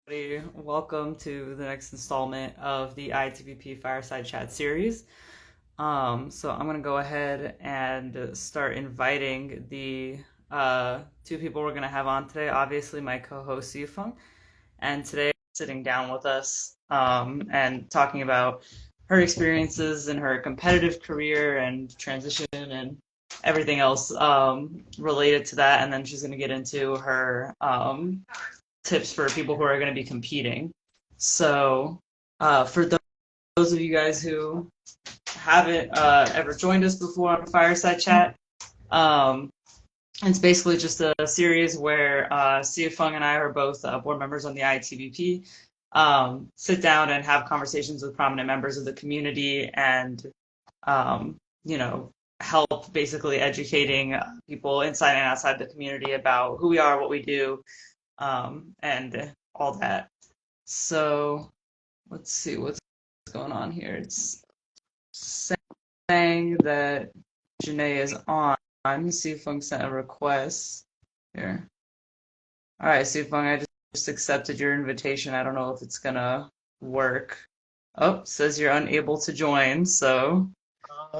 Welcome to the next installment of the IATBP Fireside Chat series. So I'm going to go ahead and start inviting the two people we're going to have on today. Obviously, my co-host Yifeng, and today sitting down with us and talking about her experiences in her competitive career and transition and everything else related to that. And then she's going to get into her tips for people who are going to be competing. So, for those of you guys who haven't ever joined us before on a Fireside Chat, um, it's basically just a series where Sia Fung and I are both board members on the IATBP. Sit down and have conversations with prominent members of the community and, um, you know, help basically educating people inside and outside the community about who we are, what we do, and all that. So let's see what's going on here. It's saying that Janae is on. Sifung sent a request here. All right, Sifung, I just accepted your invitation. I don't know if it's gonna work. Oh, says you're unable to join. So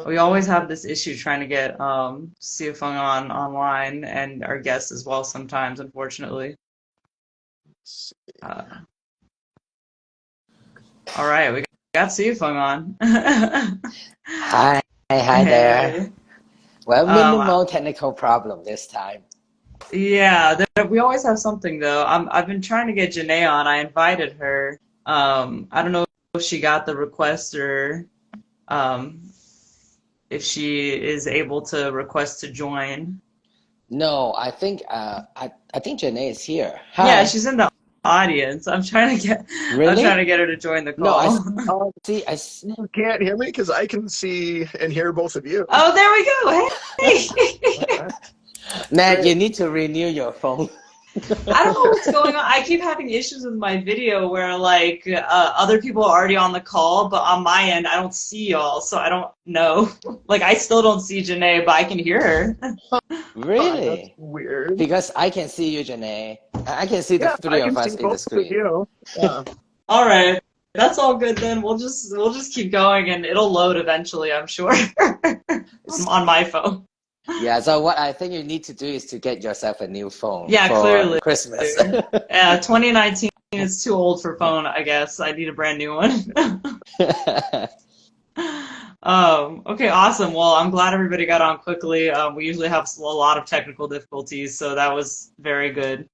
we always have this issue trying to get Sifung on online and our guests as well sometimes, unfortunately. Uh, all right, we got Sifung on. Hi there. Hey. Well, minimal technical problem this time. Yeah, we always have something though. I've been trying to get Janae on. I invited her. I don't know if she got the request or um, if she is able to request to join. No, I think Janae is here. Yeah, Hi. she's in the audience. I'm trying Really? to get her to join the No, call. see, You can't hear me because I can see and hear both of you. Oh, there we go. Hey. Matt, you need to renew your phone. I don't know what's going on. I keep having issues with my video where like other people are already on the call, but on my end I don't see y'all, so I don't know. Like I still don't see Janae, but I can hear her. That's Really? weird. Because I can see you, Janae. I can see the Yeah, three I of can us see in the both of screen. you. Yeah. All right, that's all good then. We'll just keep going, and it'll load eventually, I'm sure, on my phone. Yeah, so what I think you need to do is to get yourself a new phone Yeah, for clearly. Christmas. 2019 is too old for phone, I guess. I need a brand new one. Okay, awesome. Well, I'm glad everybody got on quickly. We usually have a lot of technical difficulties, so that was very good.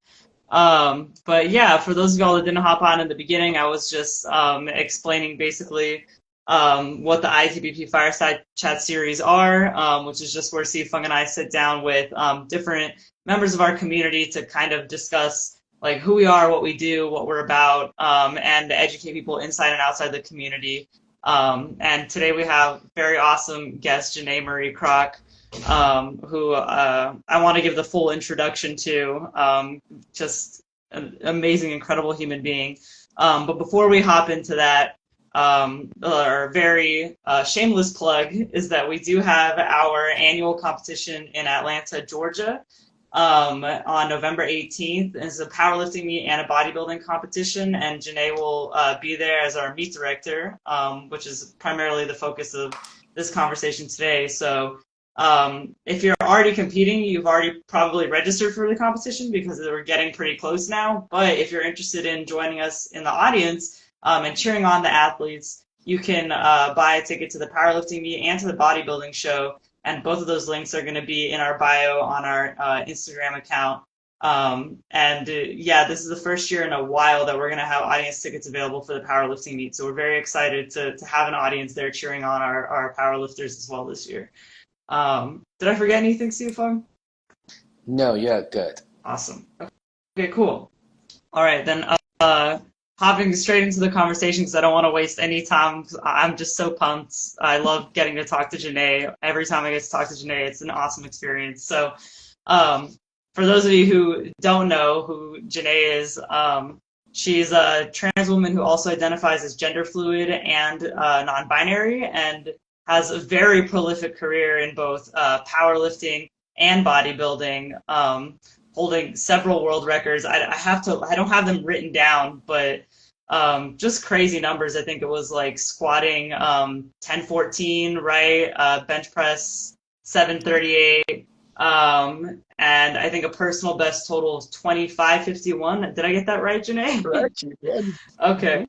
But yeah, for those of y'all that didn't hop on in the beginning, I was just explaining basically what the IATBP Fireside Chat series are, which is just where Fung and I sit down with different members of our community to kind of discuss like who we are, what we do, what we're about, and educate people inside and outside the community. And today we have very awesome guest, Janae Marie Kroc, who I want to give the full introduction to. Just an amazing, incredible human being. But before we hop into that, our very shameless plug is that we do have our annual competition in Atlanta, Georgia, on November 18th. It's a powerlifting meet and a bodybuilding competition, and Janae will be there as our meet director, which is primarily the focus of this conversation today. So if you're already competing, you've already probably registered for the competition because we're getting pretty close now. But if you're interested in joining us in the audience and cheering on the athletes, you can buy a ticket to the powerlifting meet and to the bodybuilding show. And both of those links are going to be in our bio on our Instagram account. Yeah, this is the first year in a while that we're going to have audience tickets available for the powerlifting meet. So we're very excited to have an audience there cheering on our powerlifters as well this year. Did I forget anything, Sifung? No, you're good. Awesome. Okay, cool. All right, then hopping straight into the conversation because I don't want to waste any time. I'm just so pumped. I love getting to talk to Janae. Every time I get to talk to Janae, it's an awesome experience. So for those of you who don't know who Janae is, she's a trans woman who also identifies as gender fluid and non-binary and has a very prolific career in both powerlifting and bodybuilding, holding several world records. I don't have them written down, but just crazy numbers. I think it was like squatting 1014, right? Bench press 738. And I think a personal best total of 2551. Did I get that right, Janae? Correct, you did. Okay.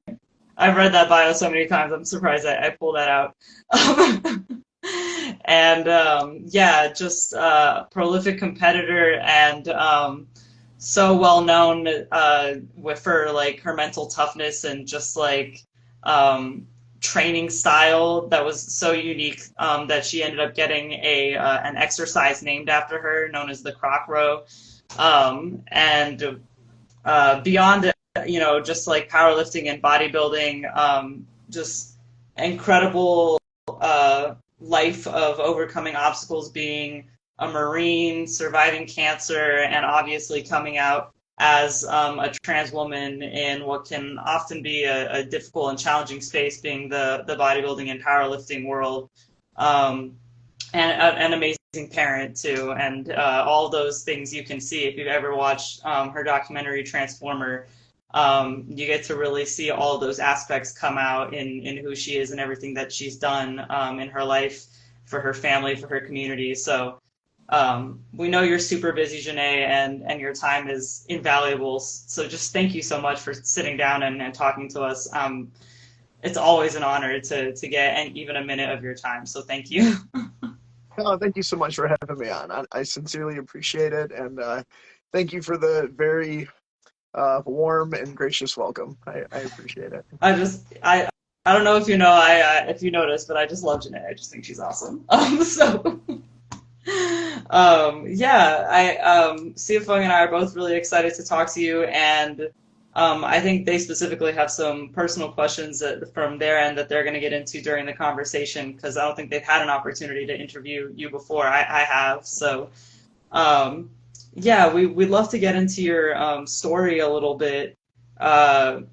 I've read that bio so many times. I'm surprised I pulled that out. And yeah, just prolific competitor and so well known for like her mental toughness and just like training style that was so unique that she ended up getting an exercise named after her, known as the Kroc Row. And beyond it, just like powerlifting and bodybuilding, just incredible life of overcoming obstacles, being a Marine, surviving cancer, and obviously coming out as a trans woman in what can often be a difficult and challenging space, being the bodybuilding and powerlifting world. And an amazing parent too, and all those things you can see if you've ever watched her documentary Transformer. You get to really see all of those aspects come out in who she is and everything that she's done in her life, for her family, for her community. So we know you're super busy, Janae, and your time is invaluable. So just thank you so much for sitting down and talking to us. It's always an honor to get even a minute of your time. So thank you. Oh, thank you so much for having me on. I sincerely appreciate it, and thank you for the very warm and gracious welcome. I appreciate it. I don't know if you know, if you noticed, but I just love Janae. I just think she's awesome. Yeah, CFO and I are both really excited to talk to you, and I think they specifically have some personal questions from their end that they're going to get into during the conversation, because I don't think they've had an opportunity to interview you before. I have. So yeah, we'd love to get into your story a little bit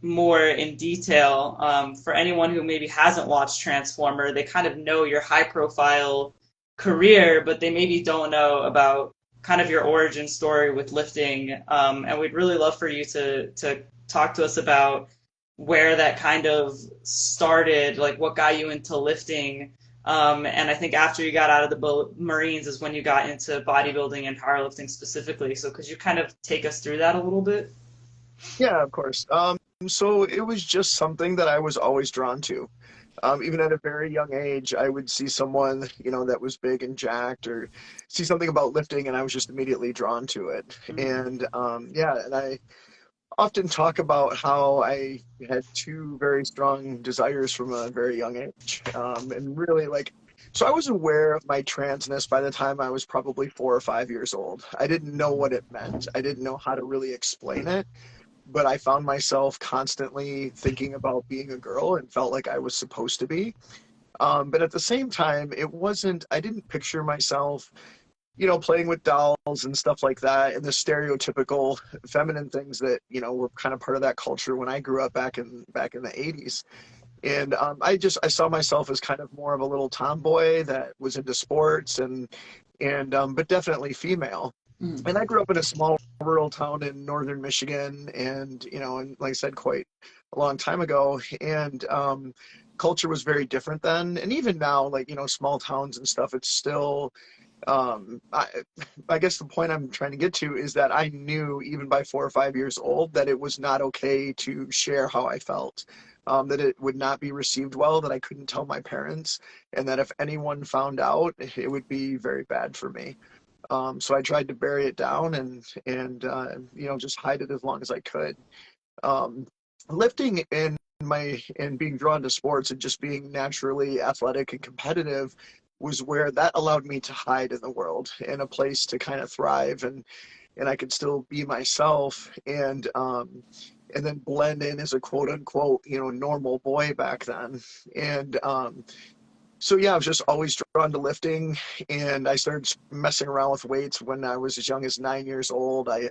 more in detail. For anyone who maybe hasn't watched Transformer, they kind of know your high profile career, but they maybe don't know about kind of your origin story with lifting. And we'd really love for you to talk to us about where that kind of started, like what got you into lifting. And I think after you got out of the Marines is when you got into bodybuilding and powerlifting specifically. So could you kind of take us through that a little bit? Yeah, of course. So it was just something that I was always drawn to. Even at a very young age, I would see someone, that was big and jacked, or see something about lifting, and I was just immediately drawn to it. And yeah, and I often talk about how I had two very strong desires from a very young age. And really, so I was aware of my transness by the time I was probably 4 or 5 years old. I didn't know what it meant. I didn't know how to really explain it. But I found myself constantly thinking about being a girl and felt like I was supposed to be. But at the same time, I didn't picture myself, playing with dolls and stuff like that, and the stereotypical feminine things that, were kind of part of that culture when I grew up back in the 80s. And I saw myself as kind of more of a little tomboy that was into sports but definitely female. And I grew up in a small rural town in northern Michigan, and and like I said, quite a long time ago. And culture was very different then, and even now, small towns and stuff, it's still. I guess the point I'm trying to get to is that I knew even by 4 or 5 years old that it was not okay to share how I felt, that it would not be received well, that I couldn't tell my parents, and that if anyone found out, it would be very bad for me. So I tried to bury it down and just hide it as long as I could. Lifting and being drawn to sports and just being naturally athletic and competitive was where that allowed me to hide in the world, in a place to kind of thrive, and I could still be myself and then blend in as a quote unquote normal boy back then. And so yeah, I was just always drawn to lifting, and I started messing around with weights when I was as young as 9 years old. I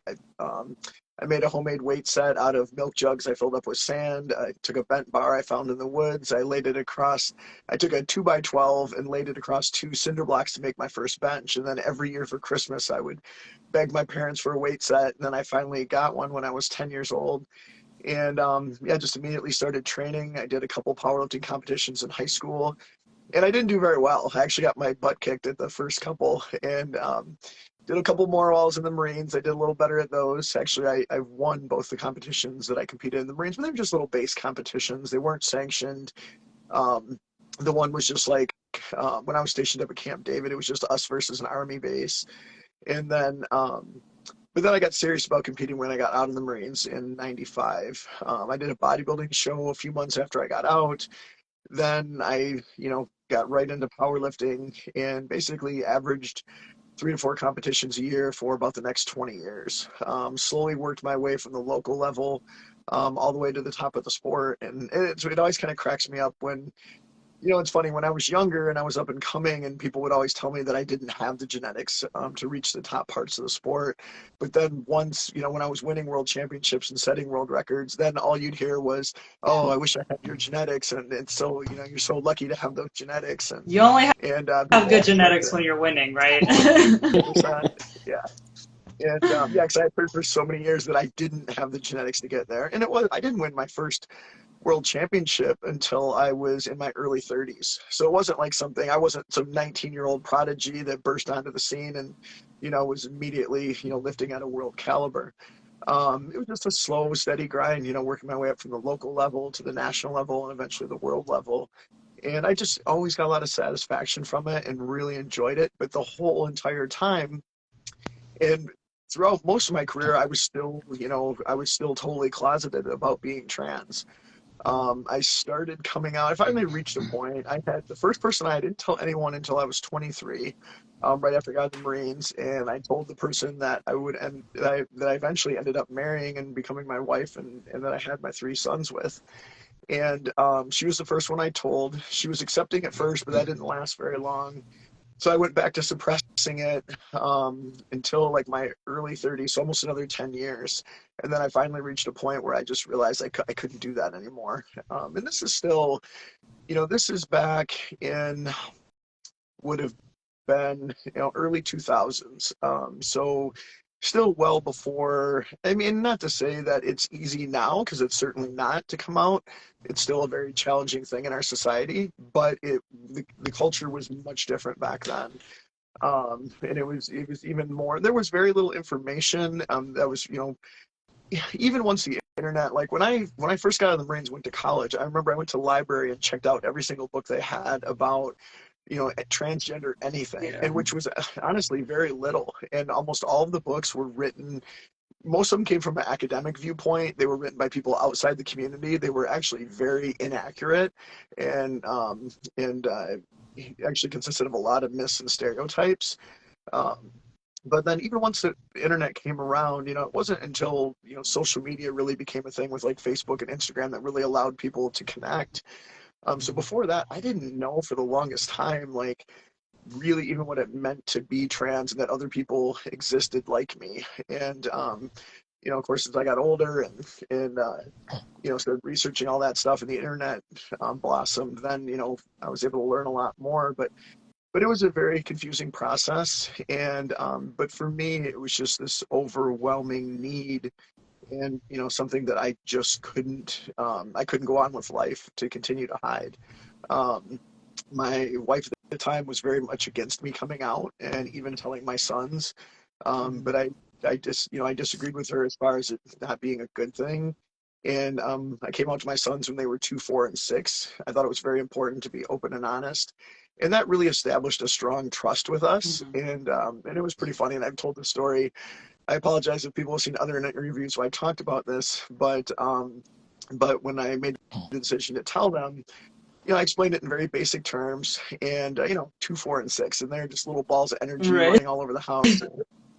I made a homemade weight set out of milk jugs I filled up with sand. I took a bent bar I found in the woods. I took a 2x12 and laid it across 2 cinder blocks to make my first bench. And then every year for Christmas, I would beg my parents for a weight set. And then I finally got one when I was 10 years old. And yeah, just immediately started training. I did a couple powerlifting competitions in high school, and I didn't do very well. I actually got my butt kicked at the first couple, and did a couple more while I was in the Marines. I did a little better at those. Actually, I won both the competitions that I competed in the Marines, but they were just little base competitions. They weren't sanctioned. Um, the one was just like when I was stationed up at Camp David, it was just us versus an Army base. And then, but then I got serious about competing when I got out of the Marines in '95. I did a bodybuilding show a few months after I got out. Then I, got right into powerlifting and basically averaged 3 to 4 competitions a year for about the next 20 years. Slowly worked my way from the local level all the way to the top of the sport. And it always kind of cracks me up when, it's funny, when I was younger and I was up and coming and people would always tell me that I didn't have the genetics to reach the top parts of the sport. But then once, when I was winning world championships and setting world records, then all you'd hear was, oh, I wish I had your genetics. And it's so, you're so lucky to have those genetics. And, You only have people good always like genetics to, when you're winning, right? 100%, yeah. And yeah, because I had heard for so many years that I didn't have the genetics to get there. And I didn't win my first world championship until I was in my early 30s. So it wasn't like I wasn't some 19-year-old prodigy that burst onto the scene and, was immediately, lifting at a world caliber. It was just a slow, steady grind, working my way up from the local level to the national level and eventually the world level. And I just always got a lot of satisfaction from it and really enjoyed it. But the whole entire time, and throughout most of my career, I was still totally closeted about being trans. I started coming out. I finally reached a point. I had the first person I didn't tell anyone until I was 23, right after I got the Marines, and I told the person that I would end that I eventually ended up marrying and becoming my wife, and that I had my 3 sons with. And she was the first one I told. She was accepting at first, but that didn't last very long. So I went back to suppressing it until like my early 30s, so almost another 10 years. And then I finally reached a point where I just realized I couldn't do that anymore. And this is still, this is back in, would have been, early 2000s. So still well before, I mean, not to say that it's easy now, because it's certainly not to come out. It's still a very challenging thing in our society, but the culture was much different back then. And it was even more, there was very little information that was, even once the internet, like when I first got out of the Marines, went to college, I remember I went to the library and checked out every single book they had about, transgender anything, Yeah. and which was honestly very little. And almost all of the books were written, most of them came from an academic viewpoint. They were written by people outside the community. They were actually very inaccurate and actually consisted of a lot of myths and stereotypes. Um, but then even once the internet came around, it wasn't until, social media really became a thing with like Facebook and Instagram that really allowed people to connect. So before that, I didn't know for the longest time, like really even what it meant to be trans and that other people existed like me. And, of course, as I got older and started researching all that stuff and the internet blossomed, then, I was able to learn a lot more. But it was a very confusing process. And but for me, it was just this overwhelming need and, something that I just I couldn't go on with life to continue to hide. Um, my wife at the time was very much against me coming out and even telling my sons. But I disagreed with her as far as it not being a good thing. And I came out to my sons when they were 2, 4, and 6. I thought it was very important to be open and honest. And that really established a strong trust with us. And it was pretty funny. And I've told the story. I apologize if people have seen other interviews where I talked about this, but when I made the decision to tell them, I explained it in very basic terms, and 2, 4, and 6, and they're just little balls of energy Right. running all over the house.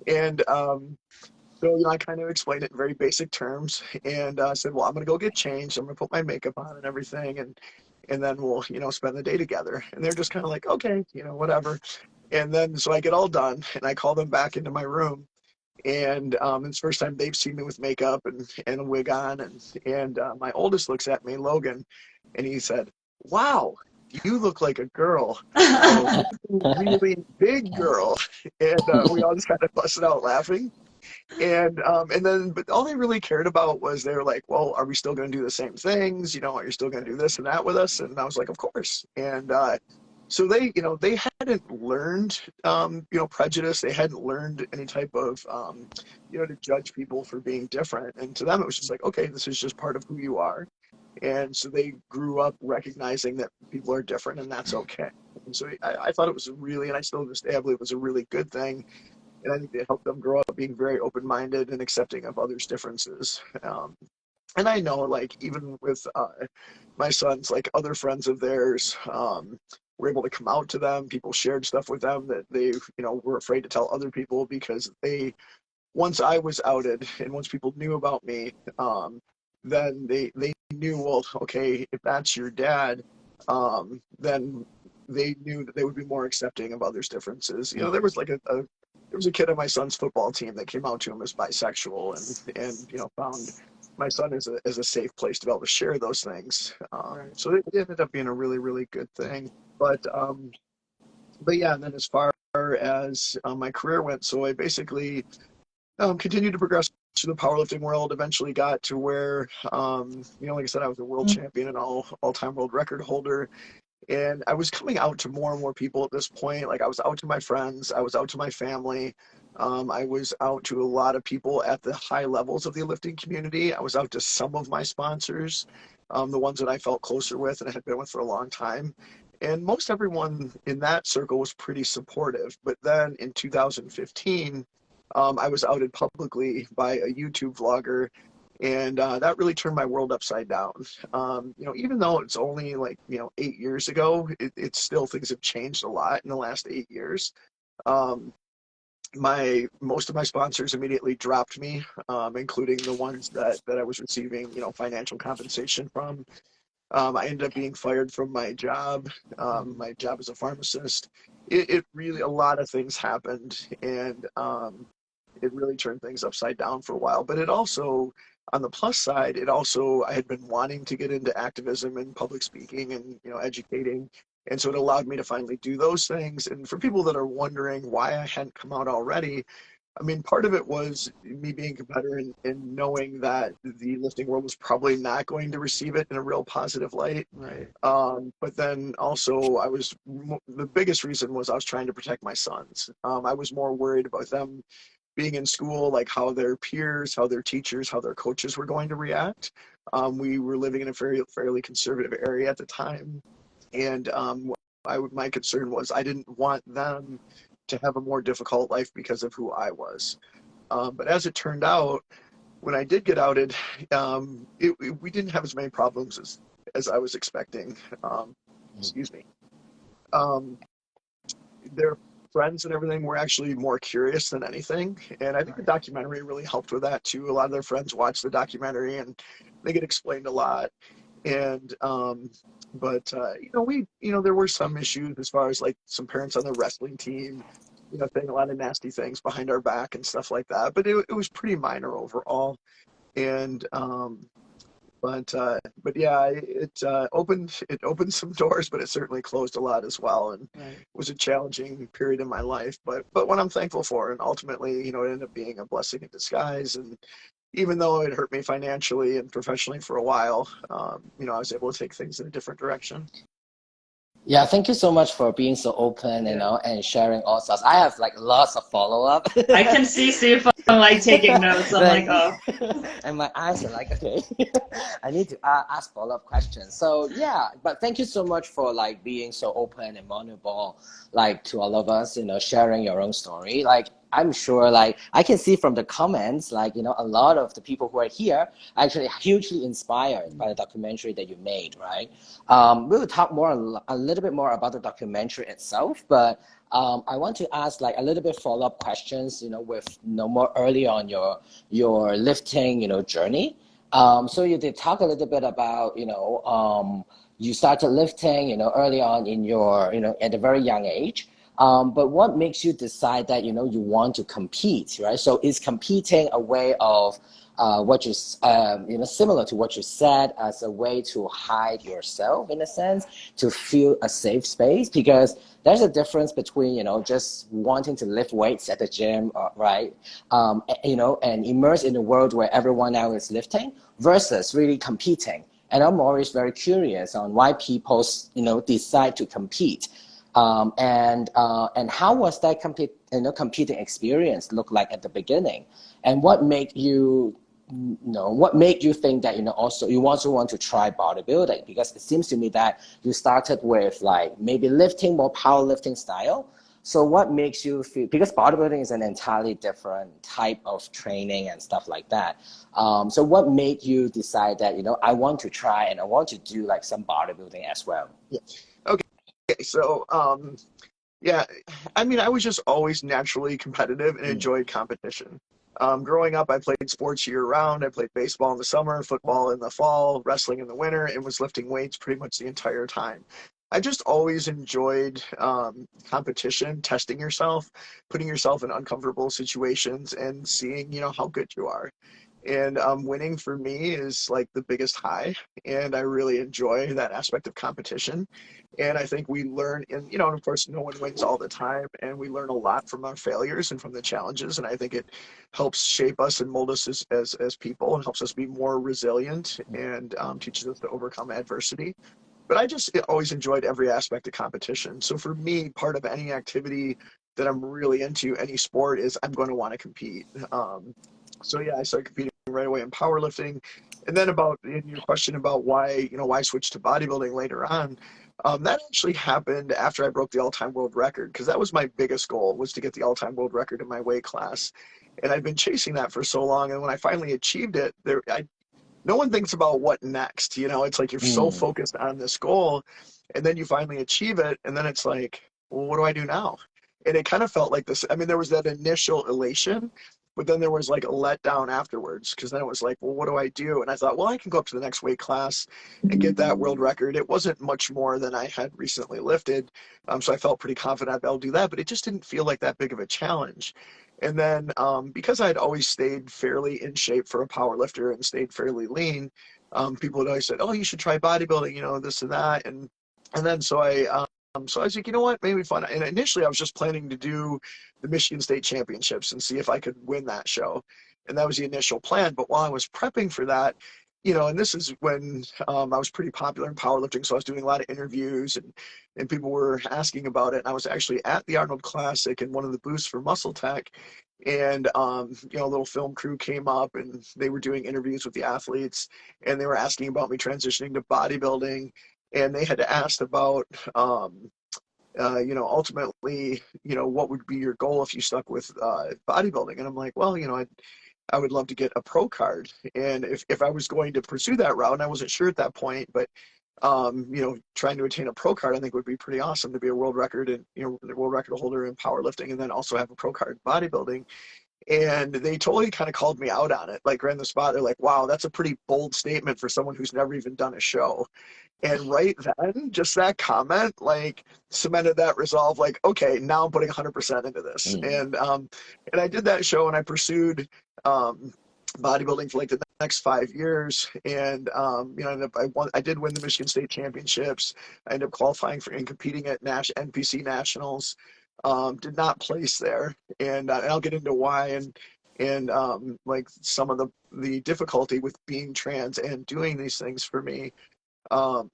And so I kind of explained it in very basic terms, and said, well, I'm gonna go get changed. I'm gonna put my makeup on and everything, and then we'll spend the day together. And they're just kind of like, okay, whatever. And then so I get all done, and I call them back into my room. And it's the first time they've seen me with makeup and a wig on. And my oldest looks at me, Logan, and he said, "Wow, you look like a girl, a really big girl." And we all just kind of busted out laughing. And then, but all they really cared about was they were like, "Well, are we still going to do the same things? You know, are you still going to do this and that with us?" And I was like, "Of course." And so they, they hadn't learned, prejudice. They hadn't learned any type of, to judge people for being different. And to them, it was just like, okay, this is just part of who you are. And so they grew up recognizing that people are different and that's okay. And so I thought it was and I still to this day, I believe it was a really good thing. And I think they helped them grow up being very open-minded and accepting of others' differences. And I know, like, even with my sons, like other friends of theirs, were able to come out to them. People shared stuff with them that they, were afraid to tell other people because once I was outed and once people knew about me, then they knew, well, okay, if that's your dad, then they knew that they would be more accepting of others' differences. There was like there was a kid on my son's football team that came out to him as bisexual and found my son as a safe place to be able to share those things. So it ended up being a really, really good thing. But yeah, and then as far as my career went, so I basically continued to progress through the powerlifting world, eventually got to where, like I said, I was a world champion and all-time world record holder. And I was coming out to more and more people at this point. Like I was out to my friends, I was out to my family. I was out to a lot of people at the high levels of the lifting community. I was out to some of my sponsors, the ones that I felt closer with and had been with for a long time. And most everyone in that circle was pretty supportive. But then in 2015, I was outed publicly by a YouTube vlogger, and that really turned my world upside down. Even though it's only 8 years ago, it's still, things have changed a lot in the last 8 years. Most of my sponsors immediately dropped me, including the ones that I was receiving, financial compensation from. I ended up being fired from my job as a pharmacist. It really, a lot of things happened, and it really turned things upside down for a while. But it also, on the plus side, I had been wanting to get into activism and public speaking and, educating. And so it allowed me to finally do those things. And for people that are wondering why I hadn't come out already, I mean, part of it was me being a competitor and knowing that the lifting world was probably not going to receive it in a real positive light. Right. But then also the biggest reason was I was trying to protect my sons. I was more worried about them being in school, like how their peers, how their teachers, how their coaches were going to react. We were living in a fairly conservative area at the time. And my concern was I didn't want them to have a more difficult life because of who I was. But as it turned out, when I did get outed, we didn't have as many problems as I was expecting. Excuse me. Their friends and everything were actually more curious than anything. And I think the documentary really helped with that too. A lot of their friends watched the documentary and they get explained a lot. And there were some issues as far as like some parents on the wrestling team, saying a lot of nasty things behind our back and stuff like that. But it was pretty minor overall. And but yeah, it opened some doors, but it certainly closed a lot as well. And it was a challenging period in my life, but what I'm thankful for. And ultimately, it ended up being a blessing in disguise. And even though it hurt me financially and professionally for a while, I was able to take things in a different direction. Yeah, thank you so much for being so open, and sharing all stuff. I have like lots of follow-up. I can see if I'm like taking notes. I'm like, oh. And my eyes are like, okay, I need to ask follow-up questions. So yeah, but thank you so much for like being so open and vulnerable, like to all of us, sharing your own story. Like I'm sure, like I can see from the comments, like, a lot of the people who are here are actually hugely inspired by the documentary that you made, right? We will talk a little bit more about the documentary itself, but I want to ask like a little bit follow-up questions, with more early on your lifting, journey. So you did talk a little bit about, you started lifting, early on in your, at a very young age. But what makes you decide that, you know, you want to compete, right? So is competing a way of what you, you know, similar to what you said, as a way to hide yourself in a sense, to feel a safe space? Because there's a difference between, you know, just wanting to lift weights at the gym, right? You know, and immerse in a world where everyone now is lifting versus really competing. And I'm always very curious on why people, you know, decide to compete. And how was that competing experience look like at the beginning? And what made you, you know, what made you think that, you know, also you also want to try bodybuilding? Because it seems to me that you started with like maybe lifting, more powerlifting style. So what makes you feel, because bodybuilding is an entirely different type of training and stuff like that. So what made you decide that, you know, I want to try and I want to do like some bodybuilding as well? Yeah. Okay, so yeah, I mean, I was just always naturally competitive and enjoyed competition. Growing up, I played sports year round. I played baseball in the summer, football in the fall, wrestling in the winter, and was lifting weights pretty much the entire time. I just always enjoyed competition, testing yourself, putting yourself in uncomfortable situations, and seeing, you know, how good you are. And winning for me is like the biggest high, and I really enjoy that aspect of competition. And I think we learn, and you know, and of course, no one wins all the time, and we learn a lot from our failures and from the challenges. And I think it helps shape us and mold us as people, and helps us be more resilient, and teaches us to overcome adversity. But I just always enjoyed every aspect of competition. So for me, part of any activity that I'm really into, any sport, is I'm going to want to compete. So yeah, I started competing right away in powerlifting. And then about in your question about why, you know, why switch to bodybuilding later on, that actually happened after I broke the all-time world record, because that was my biggest goal, was to get the all-time world record in my weight class. And I'd been chasing that for so long. And when I finally achieved it, no one thinks about what next. You know, it's like you're so Mm, focused on this goal, and then you finally achieve it, and then it's like, well, what do I do now? And it kind of felt like this. I mean, there was that initial elation, but then there was like a letdown afterwards, because then it was like, well, what do I do? And I thought, well, I can go up to the next weight class and get that world record. It wasn't much more than I had recently lifted, so I felt pretty confident I'd be able to do that, but it just didn't feel like that big of a challenge. And then because I'd always stayed fairly in shape for a power lifter and stayed fairly lean, people had always said, "Oh, you should try bodybuilding," you know, this and that. And then so I was like, you know what, maybe fun. And initially, I was just planning to do the Michigan State Championships and see if I could win that show. And that was the initial plan. But while I was prepping for that, you know, and this is when I was pretty popular in powerlifting, so I was doing a lot of interviews, and people were asking about it. And I was actually at the Arnold Classic in one of the booths for Muscle Tech, and you know, a little film crew came up and they were doing interviews with the athletes, and they were asking about me transitioning to bodybuilding, and they had asked about you know, ultimately, you know, what would be your goal if you stuck with bodybuilding? And I'm like, well, you know, I would love to get a pro card. And if I was going to pursue that route, and I wasn't sure at that point, but you know, trying to attain a pro card, I think would be pretty awesome, to be a world record and, you know, the world record holder in powerlifting, and then also have a pro card in bodybuilding. And they totally kind of called me out on it, like right on the spot. They're like, wow, that's a pretty bold statement for someone who's never even done a show. And right then, just that comment, like, cemented that resolve. Like, okay, now I'm putting 100% into this. mm, And I did that show, and I pursued um, bodybuilding for like the next 5 years. And you know, I did win the Michigan State Championships. I ended up qualifying for and competing at NPC Nationals. Did not place there, and I'll get into why, and like some of the difficulty with being trans and doing these things for me. Um,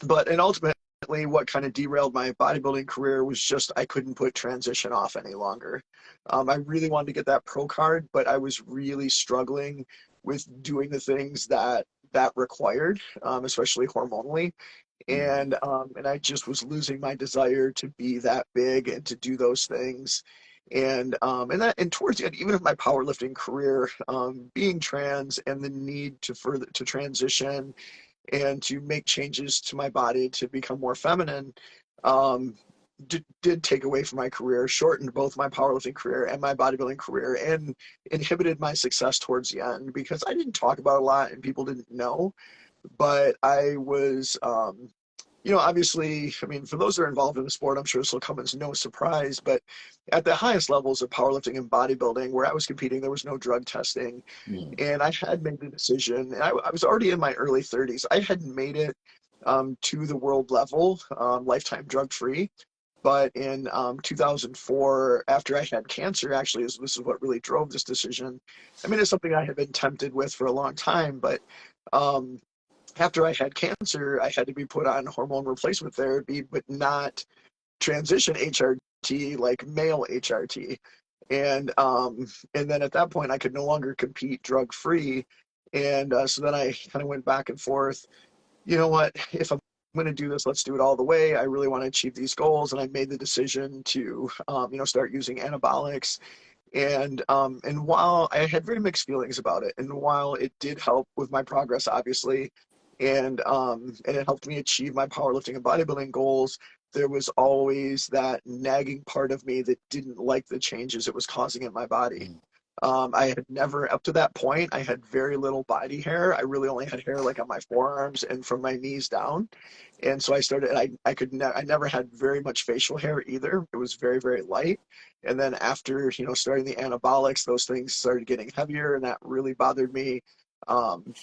and ultimately, what kind of derailed my bodybuilding career was just I couldn't put transition off any longer. I really wanted to get that pro card, but I was really struggling with doing the things that required, especially hormonally. mm, And I just was losing my desire to be that big and to do those things. And towards the end, even of my powerlifting career, being trans and the need to transition and to make changes to my body to become more feminine, um, did take away from my career, shortened both my powerlifting career and my bodybuilding career, and inhibited my success towards the end, because I didn't talk about it a lot and people didn't know. But I was Obviously, I mean, for those that are involved in the sport, I'm sure this will come as no surprise, but at the highest levels of powerlifting and bodybuilding, where I was competing, there was no drug testing. Mm. And I had made the decision, and I was already in my early 30s. I hadn't made it to the world level, lifetime drug free. But in 2004, after I had cancer, actually, this is what really drove this decision. I mean, it's something I had been tempted with for a long time, but um, after I had cancer, I had to be put on hormone replacement therapy, but not transition HRT like male HRT. And then at that point, I could no longer compete drug free. And so then I kind of went back and forth. You know what? If I'm going to do this, let's do it all the way. I really want to achieve these goals, and I made the decision to, start using anabolics. And while I had very mixed feelings about it, and while it did help with my progress, obviously, and it helped me achieve my powerlifting and bodybuilding goals, there was always that nagging part of me that didn't like the changes it was causing in my body. I had never, up to that point, I had very little body hair. I really only had hair like on my forearms and from my knees down. And so I started, I never had very much facial hair either. It was very, very light. And then after, starting the anabolics, those things started getting heavier, and that really bothered me. Um,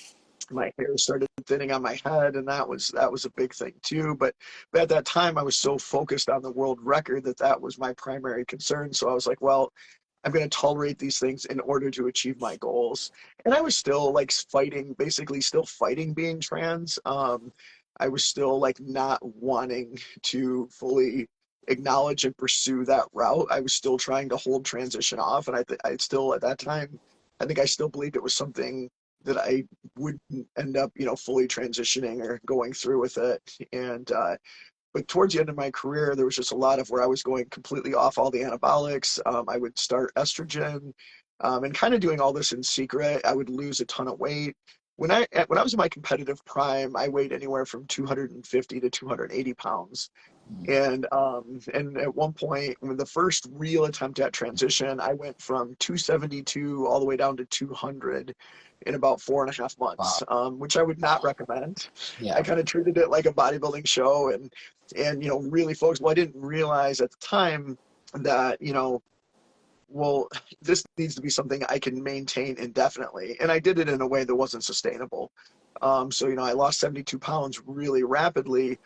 my hair started thinning on my head, and that was a big thing too. But at that time, I was so focused on the world record that was my primary concern. So I was like, well, I'm going to tolerate these things in order to achieve my goals. And I was still like basically still fighting being trans. I was still like not wanting to fully acknowledge and pursue that route. I was still trying to hold transition off, and I still at that time, I think I still believed it was something that I would end up, fully transitioning or going through with it. And but towards the end of my career, there was just a lot of where I was going completely off all the anabolics. I would start estrogen, and kind of doing all this in secret. I would lose a ton of weight. When I was in my competitive prime, I weighed anywhere from 250 to 280 pounds. And at one point, when the first real attempt at transition, I went from 272 all the way down to 200 in about 4.5 months, Wow. which I would not recommend. I Yeah. kind of treated it like a bodybuilding show, and really focused. Well, I didn't realize at the time that well, this needs to be something I can maintain indefinitely, and I did it in a way that wasn't sustainable. So I lost 72 pounds really rapidly,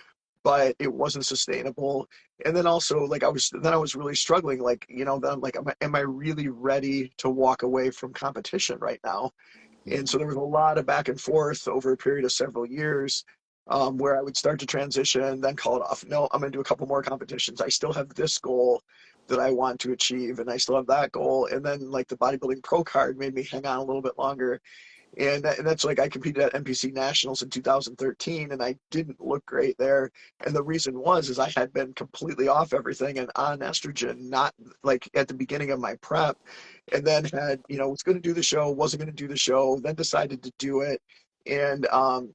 but it wasn't sustainable. And then also, like, I was really struggling, like, then I'm like, am I really ready to walk away from competition right now? And so there was a lot of back and forth over a period of several years, where I would start to transition, then call it off. No, I'm going to do a couple more competitions. I still have this goal that I want to achieve, and I still have that goal. And then, like, the bodybuilding pro card made me hang on a little bit longer. And that's like I competed at NPC Nationals in 2013, and I didn't look great there. And the reason is I had been completely off everything and on estrogen, not like at the beginning of my prep, and then was going to do the show, wasn't going to do the show, then decided to do it. And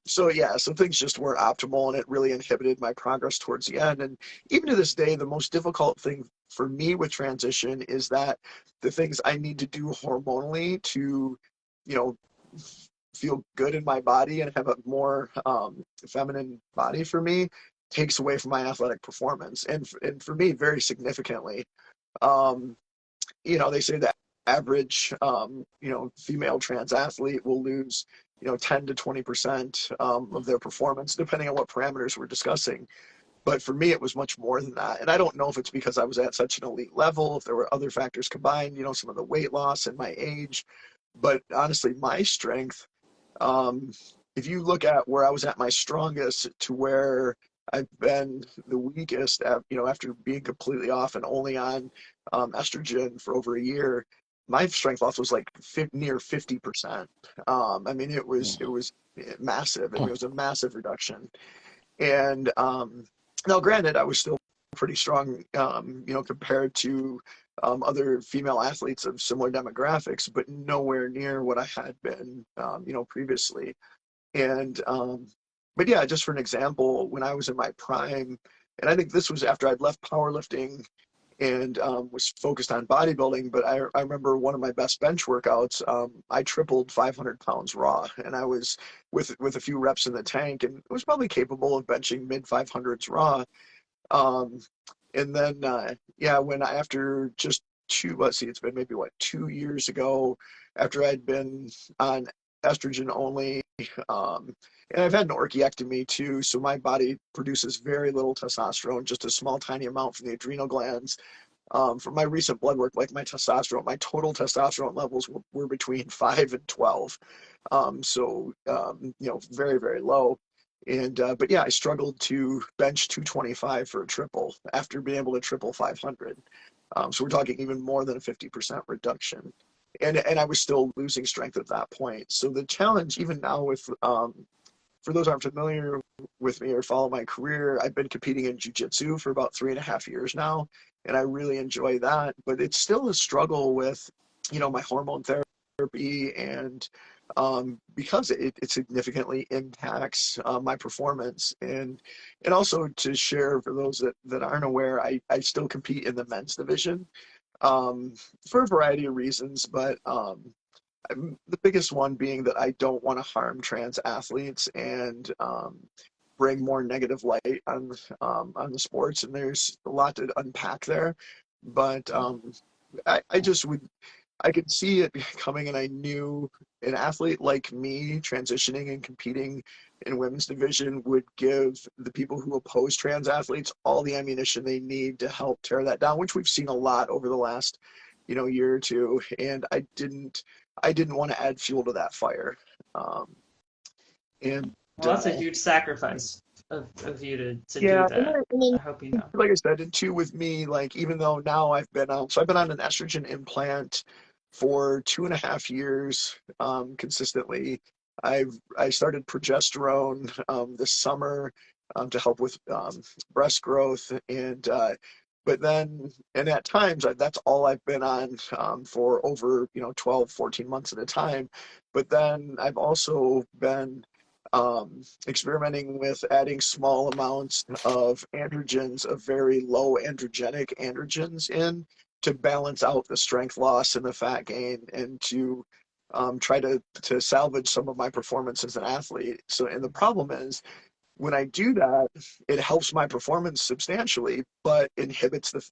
so yeah, so things just weren't optimal, and it really inhibited my progress towards the end. And even to this day, the most difficult thing for me with transition is that the things I need to do hormonally to you know feel good in my body and have a more feminine body for me takes away from my athletic performance, and for me very significantly. um, they say that average female trans athlete will lose 10 to 20% of their performance depending on what parameters we're discussing. But for me, it was much more than that. And I don't know if it's because I was at such an elite level, if there were other factors combined, some of the weight loss and my age. But honestly, my strength, um, if you look at where I was at my strongest to where I've been the weakest, after being completely off and only on estrogen for over a year, my strength loss was like near 50%. I mean, it was massive. I mean, it was a massive reduction. And now, granted, I was still pretty strong, compared to other female athletes of similar demographics, but nowhere near what I had been, previously. And but yeah, just for an example, when I was in my prime, and I think this was after I'd left powerlifting and was focused on bodybuilding. But I remember one of my best bench workouts, I tripled 500 pounds raw, and I was with a few reps in the tank, and was probably capable of benching mid 500s raw. Um, and then yeah, when after just let's see, it's been maybe what 2 years ago, after I'd been on estrogen only, and I've had an orchiectomy too, so my body produces very little testosterone, just a small tiny amount from the adrenal glands. From my recent blood work, like my total testosterone levels were between 5 and 12. Very, very low. And but yeah, I struggled to bench 225 for a triple after being able to triple 500. So we're talking even more than a 50% reduction. And I was still losing strength at that point. So the challenge, even now, with for those who aren't familiar with me or follow my career, I've been competing in jiu-jitsu for about 3.5 years now, and I really enjoy that. But it's still a struggle with, my hormone therapy, and because it significantly impacts my performance. And also, to share for those that aren't aware, I still compete in the men's division for a variety of reasons, but the biggest one being that I don't want to harm trans athletes and bring more negative light on the sports. And there's a lot to unpack there, but I could see it coming, and I knew an athlete like me transitioning and competing in women's division would give the people who oppose trans athletes all the ammunition they need to help tear that down, which we've seen a lot over the last, year or two. And I didn't want to add fuel to that fire. And Well, that's a huge sacrifice of you to do yeah, that. and then, I hope you know. like I said, and two, with me, like, even though now I've been on an estrogen implant for 2.5 years consistently. I started progesterone this summer to help with breast growth, and but then, and at times, that's all I've been on for over 12, 14 months at a time. But then I've also been experimenting with adding small amounts of androgens, of very low androgenic androgens, in to balance out the strength loss and the fat gain, and to try to salvage some of my performance as an athlete. So, and the problem is, when I do that, it helps my performance substantially, but inhibits the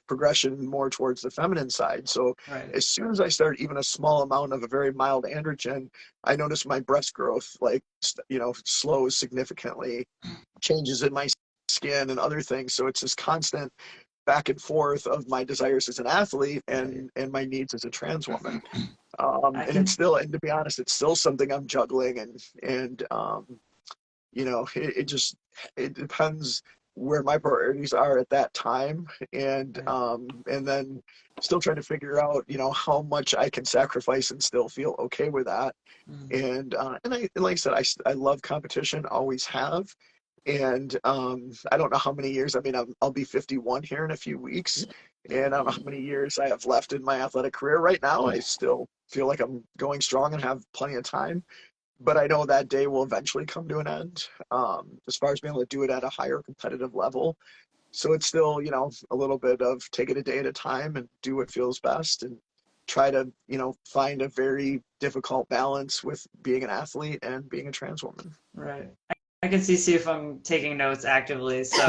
progression more towards the feminine side. So Right. as soon as I start even a small amount of a very mild androgen, I notice my breast growth slows significantly, changes in my skin and other things. So it's this constant back and forth of my desires as an athlete and my needs as a trans woman. It's still, and to be honest, it's still something I'm juggling, and it depends where my priorities are at that time, and then still trying to figure out how much I can sacrifice and still feel okay with that. And like I said, I love competition, always have. And I don't know how many years. I mean, I'll be 51 here in a few weeks, and I don't know how many years I have left in my athletic career. Right now, I still feel like I'm going strong and have plenty of time, but I know that day will eventually come to an end, as far as being able to do it at a higher competitive level. So it's still, a little bit of take it a day at a time and do what feels best, and try to, find a very difficult balance with being an athlete and being a trans woman. Right. I can see if I'm taking notes actively. So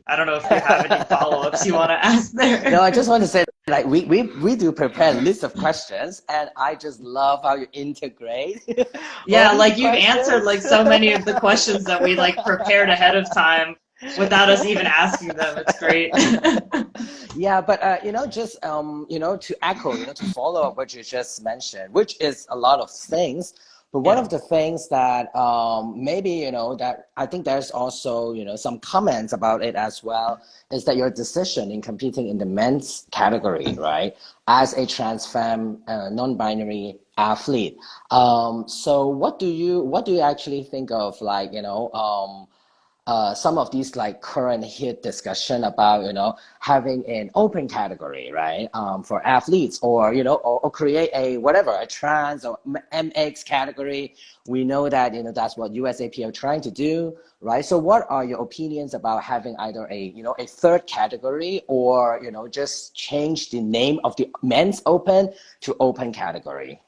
I don't know if you have any follow-ups you want to ask there. No, I just want to say, like, we do prepare a list of questions, and I just love how you integrate. Yeah, all like these you've answered questions. like so many of the questions that we like prepared ahead of time without us even asking them. It's great. Yeah, but just to echo, to follow up what you just mentioned, which is a lot of things. But one of the things that maybe that I think there's also some comments about it as well, is that your decision in competing in the men's category, right, as a trans femme, non-binary athlete. So what do you actually think of, like some of these like current hit discussion about, having an open category, right? For athletes, or, or create a whatever, a trans or MX category. We know that, that's what USAP are trying to do, right? So what are your opinions about having either a third category, or, just change the name of the men's open to open category?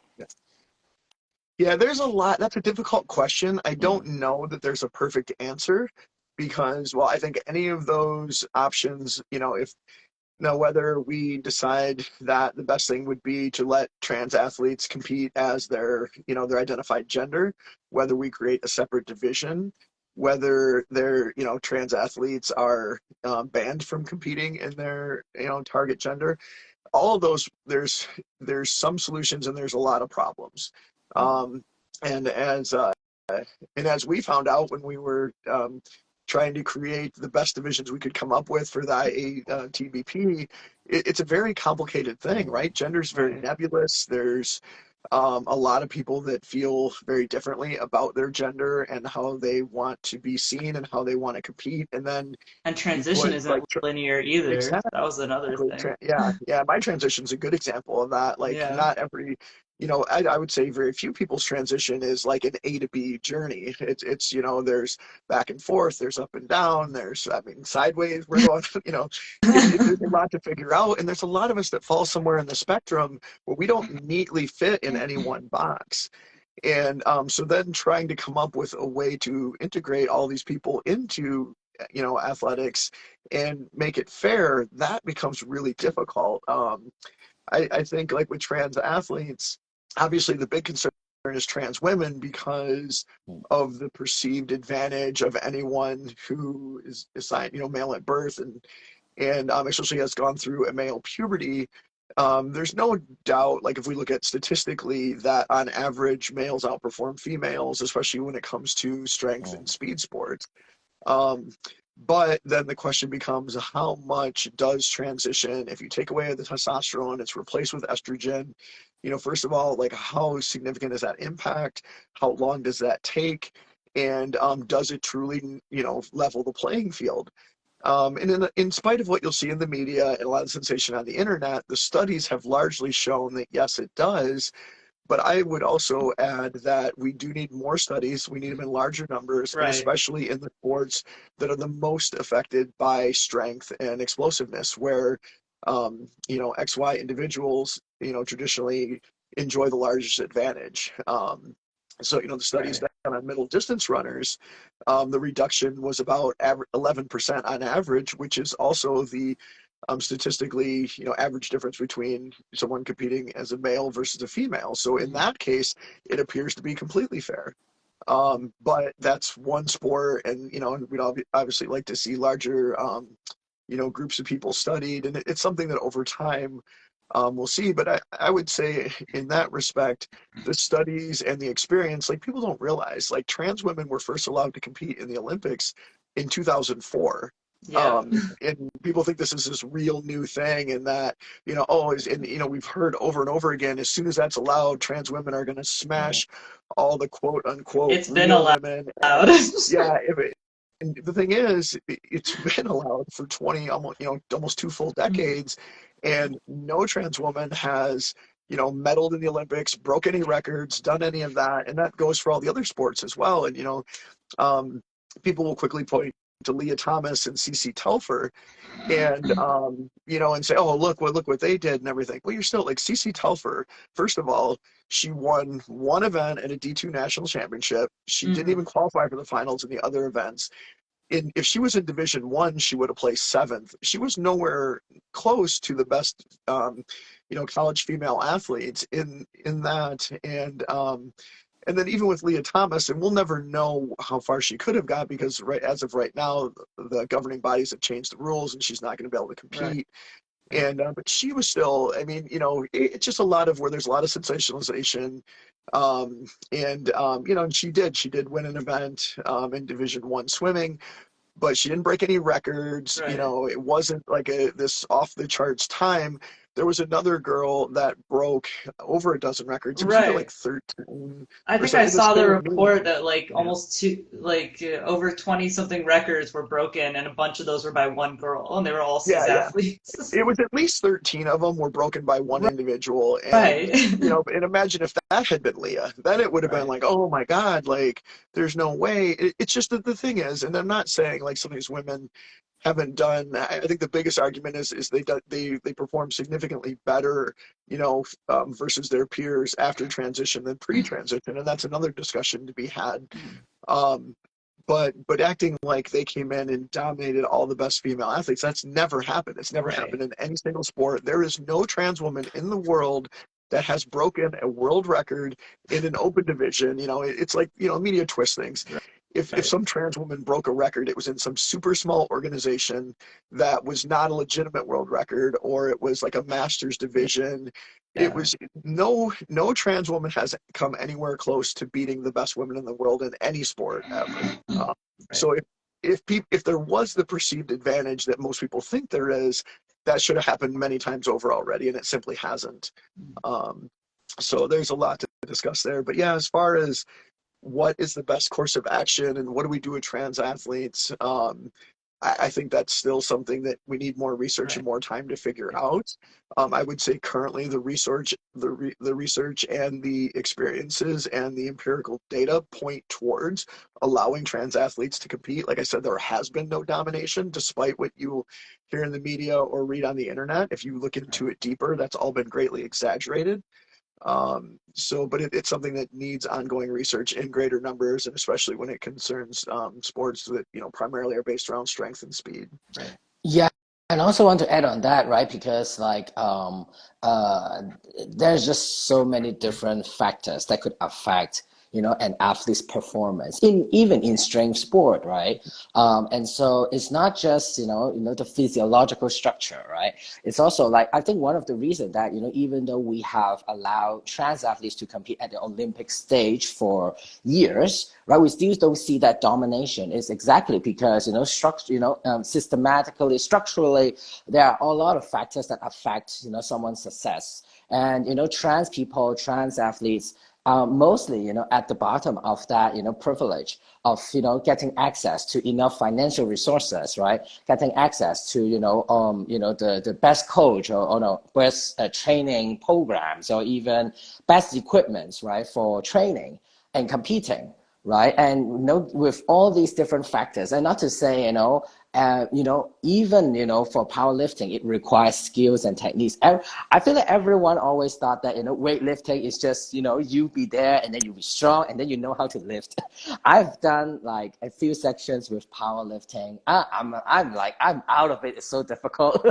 Yeah, there's a lot. That's a difficult question. I don't Mm. know that there's a perfect answer because, well, I think any of those options, if now whether we decide that the best thing would be to let trans athletes compete as their identified gender, whether we create a separate division, whether trans athletes are banned from competing in their, target gender, all of those, there's some solutions and there's a lot of problems. Mm. Um, and as as we found out when we were trying to create the best divisions we could come up with for the IATBP, it's a very complicated thing, Mm. right? Gender's very nebulous. There's a lot of people that feel very differently about their gender and how they want to be seen and how they want to compete. And then And you transition put isn't like linear either. exactly. That was another thing. Yeah, yeah. My transition's a good example of that. Like, Yeah. not every, I would say very few people's transition is like an A to B journey. It's, there's back and forth, there's up and down, there's, I mean, sideways. We're going, there's a lot to figure out, and there's a lot of us that fall somewhere in the spectrum where we don't neatly fit in any one box. And so then trying to come up with a way to integrate all these people into, athletics and make it fair, that becomes really difficult. I think like with trans athletes, obviously the big concern is trans women because Mm. of the perceived advantage of anyone who is assigned, male at birth, and especially has gone through a male puberty. There's no doubt, like if we look at statistically, that on average males outperform females, especially when it comes to strength and Mm. speed sports. Um, but then the question becomes, how much does transition, if you take away the testosterone, it's replaced with estrogen, first of all, like how significant is that impact? How long does that take? And does it truly, level the playing field? And in spite of what you'll see in the media and a lot of sensation on the internet, the studies have largely shown that yes, it does. But I would also add that we do need more studies. We need them in larger numbers, and Right. especially in the sports that are the most affected by strength and explosiveness, where XY individuals, traditionally enjoy the largest advantage. So, the studies Right. done on middle distance runners, the reduction was about 11% on average, which is also the statistically, average difference between someone competing as a male versus a female. So in Mm. that case, it appears to be completely fair. But that's one sport, and and we'd obviously like to see larger, groups of people studied, and it's something that over time we'll see. But I would say in that respect, the studies and the experience, like people don't realize, like trans women were first allowed to compete in the Olympics in 2004. Yeah. And people think this is this real new thing, and that oh, and we've heard over and over again, as soon as that's allowed, trans women are going to Mm. smash all the quote unquote It's been real allowed. women. And yeah, and the thing is, it's been allowed for 20, almost two full decades, and no trans woman has, medaled in the Olympics, broke any records, done any of that, and that goes for all the other sports as well. And um, people will quickly point to Leah Thomas and Cece Telfer, and and say, oh, look what they did and everything. Well, you're still like Cece Telfer. First of all, she won one event at a D2 national championship. She didn't Hmm. even qualify for the finals in the other events. If she was in Division One, she would have placed seventh. She was nowhere close to the best, college female athletes in that. And then even with Leah Thomas, and we'll never know how far she could have got because as of right now, the governing bodies have changed the rules, and she's not going to be able to Right. compete. And but she was still, I mean, it's just a lot of where there's a lot of sensationalization. And she did win an event in Division One swimming, but she didn't break any records. Right. It wasn't like this off the charts time. there was another girl that broke over a dozen records. It was either like Right. 13 I or think I something. It was saw the fairly new. report that like Yeah. almost over 20 something records were broken, and a bunch of those were by one girl, and they were all cis Yeah, yeah. athletes. It was at least 13 of them were broken by one individual. And, Right. and imagine if that had been Leah, then it would have been Right. like, oh my God, like, there's no way. It's just that the thing is, and I'm not saying like some of these women haven't done. I think the biggest argument is they perform significantly better, versus their peers after transition than pre-transition, and that's another discussion to be had. Um, but acting like they came in and dominated all the best female athletes, that's never happened. It's never Right. happened in any single sport. There is no trans woman in the world that has broken a world record in an open division. It's like, media twist things. If Right. some trans woman broke a record, it was in some super small organization that was not a legitimate world record, or it was like a master's division. It Yeah. was no trans woman has come anywhere close to beating the best women in the world in any sport ever. Uh, Right. so if there was the perceived advantage that most people think there is, that should have happened many times over already, and it simply hasn't. Um, so there's a lot to discuss there. But yeah, as far as what is the best course of action and what do we do with trans athletes, I think that's still something that we need more research and Right. more time to figure out. I would say currently the research and the experiences and the empirical data point towards allowing trans athletes to compete. Like I said, there has been no domination, despite what you hear in the media or read on the internet. If you look into it deeper, that's all been greatly exaggerated. But it's something that needs ongoing research in greater numbers, and especially when it concerns sports that primarily are based around strength and speed. Right. Yeah, and I also want to add on that, right? Because uh, there's just so many different factors that could affect, an athlete's performance in even in strength sport, right? And so it's not just, the physiological structure, right? It's also like I think one of the reasons that, even though we have allowed trans athletes to compete at the Olympic stage for years, right? We still don't see that domination. Is exactly because systematically, structurally, there are a lot of factors that affect someone's success. And trans people, trans athletes, mostly at the bottom of that privilege of getting access to enough financial resources, right? Getting access to the best coach or no best training programs or even best equipments, right, for training and competing, right? And with all these different factors, and not to say even for powerlifting, it requires skills and techniques. I feel like everyone always thought that weightlifting is just you be there and then you be strong and then you know how to lift. I've done like a few sections with powerlifting. I'm out of it. It's so difficult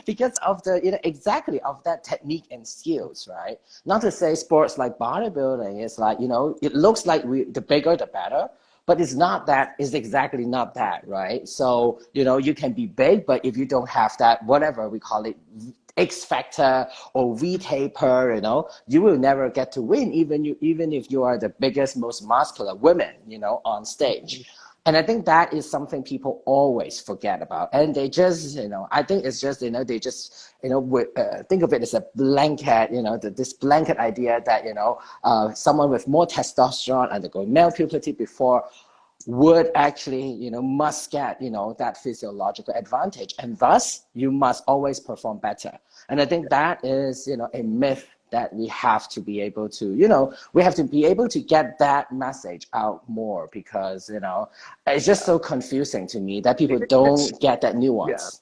because of the exactly of that technique and skills, right? Not to say sports like bodybuilding is like it looks like the bigger the better, but it's not that. It's exactly not that, right? So you can be big, but if you don't have that, whatever we call it, X factor or V taper, you will never get to win, even if you are the biggest, most muscular women, on stage. And I think that is something people always forget about. And they just, I think it's just, they just, think of it as a blanket, this blanket idea that, someone with more testosterone undergoing male puberty before would actually, must get, that physiological advantage. And thus, you must always perform better. And I think that is, a myth that we have to be able to, we have to be able to get that message out more because, it's just so confusing to me that people It's don't get that yeah. nuance.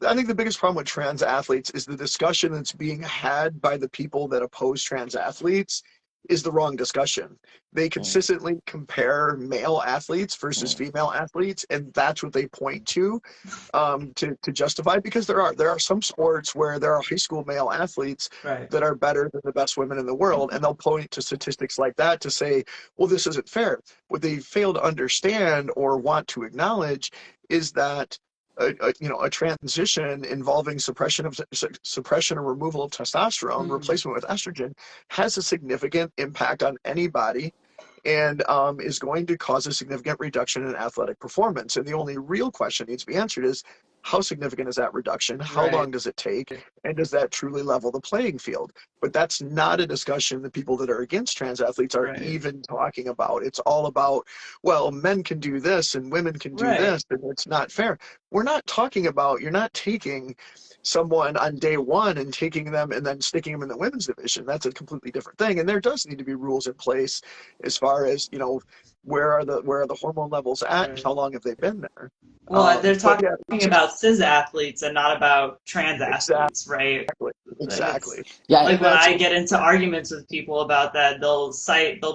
I think the biggest problem with trans athletes is the discussion that's being had by the people that oppose trans athletes is the wrong discussion. They Mm, consistently compare male athletes versus mm, female athletes, and that's what they point to justify, because there are some sports where there are high school male athletes Right. that are better than the best women in the world, and they'll point to statistics like that to say, well, this isn't fair. What they fail to understand or want to acknowledge is that a transition involving suppression or removal of testosterone, Mm. replacement with estrogen, has a significant impact on any body, and is going to cause a significant reduction in athletic performance. And the only real question needs to be answered is, how significant is that reduction? How Right. long does it take? And does that truly level the playing field? But that's not a discussion the people that are against trans athletes are Right. even talking about. It's all about, well, men can do this and women can do Right. this, and it's not fair. We're not talking about, you're not taking someone on day one and taking them and then sticking them in the women's division. That's a completely different thing. And there does need to be rules in place as far as, where are the hormone levels at and Right. how long have they been there? Well, they're But talking yeah, about cis athletes and not about trans athletes, right? exactly, Like it's exactly. Yeah, like And when that's I get into arguments with people about that, they'll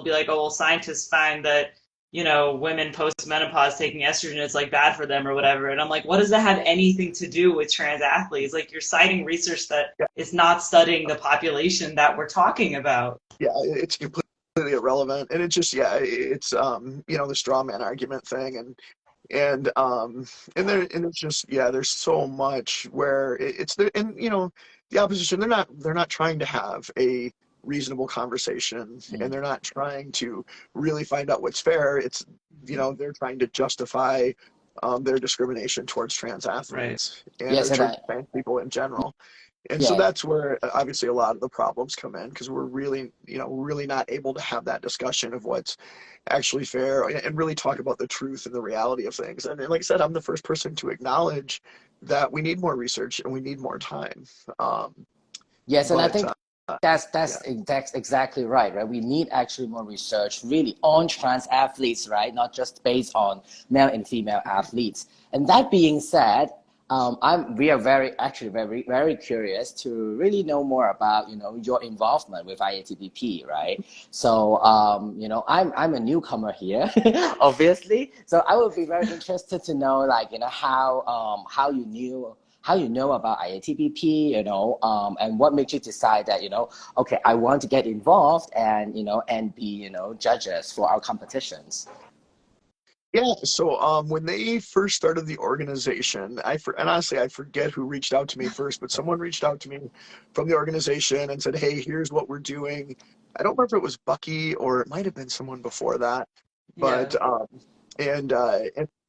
be like, "Oh, well, scientists find that, women post-menopause taking estrogen is like bad for them or whatever." And I'm like, what does that have anything to do with trans athletes? Like you're citing research that yeah, is not studying the population that we're talking about. yeah, it's completely irrelevant. And it's just, yeah, it's the straw man argument thing. And it's just, yeah, there's so much where it's the, and the opposition, they're not trying to have a reasonable conversation, and they're not trying to really find out what's fair. It's, they're trying to justify their discrimination towards trans Right. athletes and or yes, and towards trans people in general. And so yeah, that's where obviously a lot of the problems come in, because we're really not able to have that discussion of what's actually fair and really talk about the truth and the reality of things. And like I said, I'm the first person to acknowledge that we need more research and we need more time. Um, yes, and I but think that's yeah, that's exactly right, right? We need actually more research really on trans athletes, right? Not just based on male and female athletes. And that being said, we are very curious to really know more about your involvement with IATBP, right? So I'm a newcomer here, obviously. So I would be very interested to know like how you know about IATBP, and what makes you decide that, okay, I want to get involved and, and be, judges for our competitions. yeah. So when they first started the organization, and honestly I forget who reached out to me first, but someone reached out to me from the organization and said, "Hey, here's what we're doing." I don't remember if it was Bucky or it might have been someone before that, Yeah. but and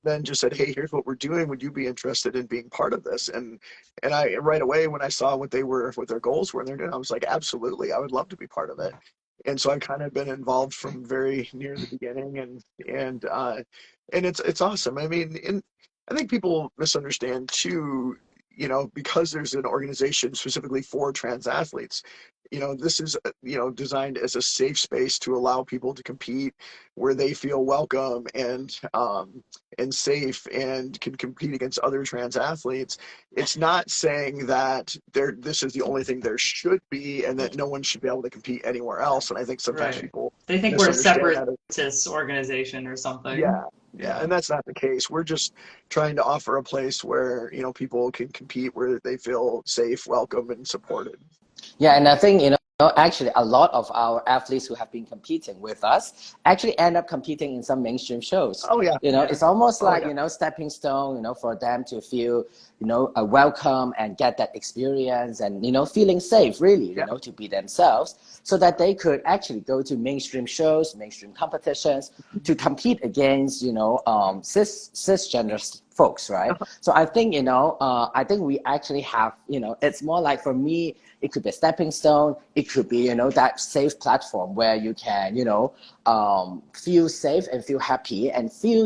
then just said, "Hey, here's what we're doing. Would you be interested in being part of this?" And I right away, when I saw what their goals were and they're doing, I was like, "Absolutely, I would love to be part of it." And so I've kind of been involved from very near the beginning, and it's awesome. I mean, and I think people misunderstand too, because there's an organization specifically for trans athletes. This is designed as a safe space to allow people to compete where they feel welcome and safe and can compete against other trans athletes. It's not saying that this is the only thing there should be and that no one should be able to compete anywhere else. And I think sometimes Right. people They think we're a misunderstand that. separatist organization or something. Yeah, yeah, Yeah. and that's not the case. We're just trying to offer a place where, people can compete where they feel safe, welcome, and supported. Yeah, and I think, actually a lot of our athletes who have been competing with us actually end up competing in some mainstream shows. Oh yeah, Yeah. It's almost oh like, yeah, stepping stone, for them to feel, a welcome and get that experience and, feeling safe really, yeah, to be themselves so that they could actually go to mainstream shows, mainstream competitions to compete against, cisgender folks, right? So I think, I think we actually have, it's more like for me, it could be a stepping stone. It could be, that safe platform where you can, feel safe and feel happy and feel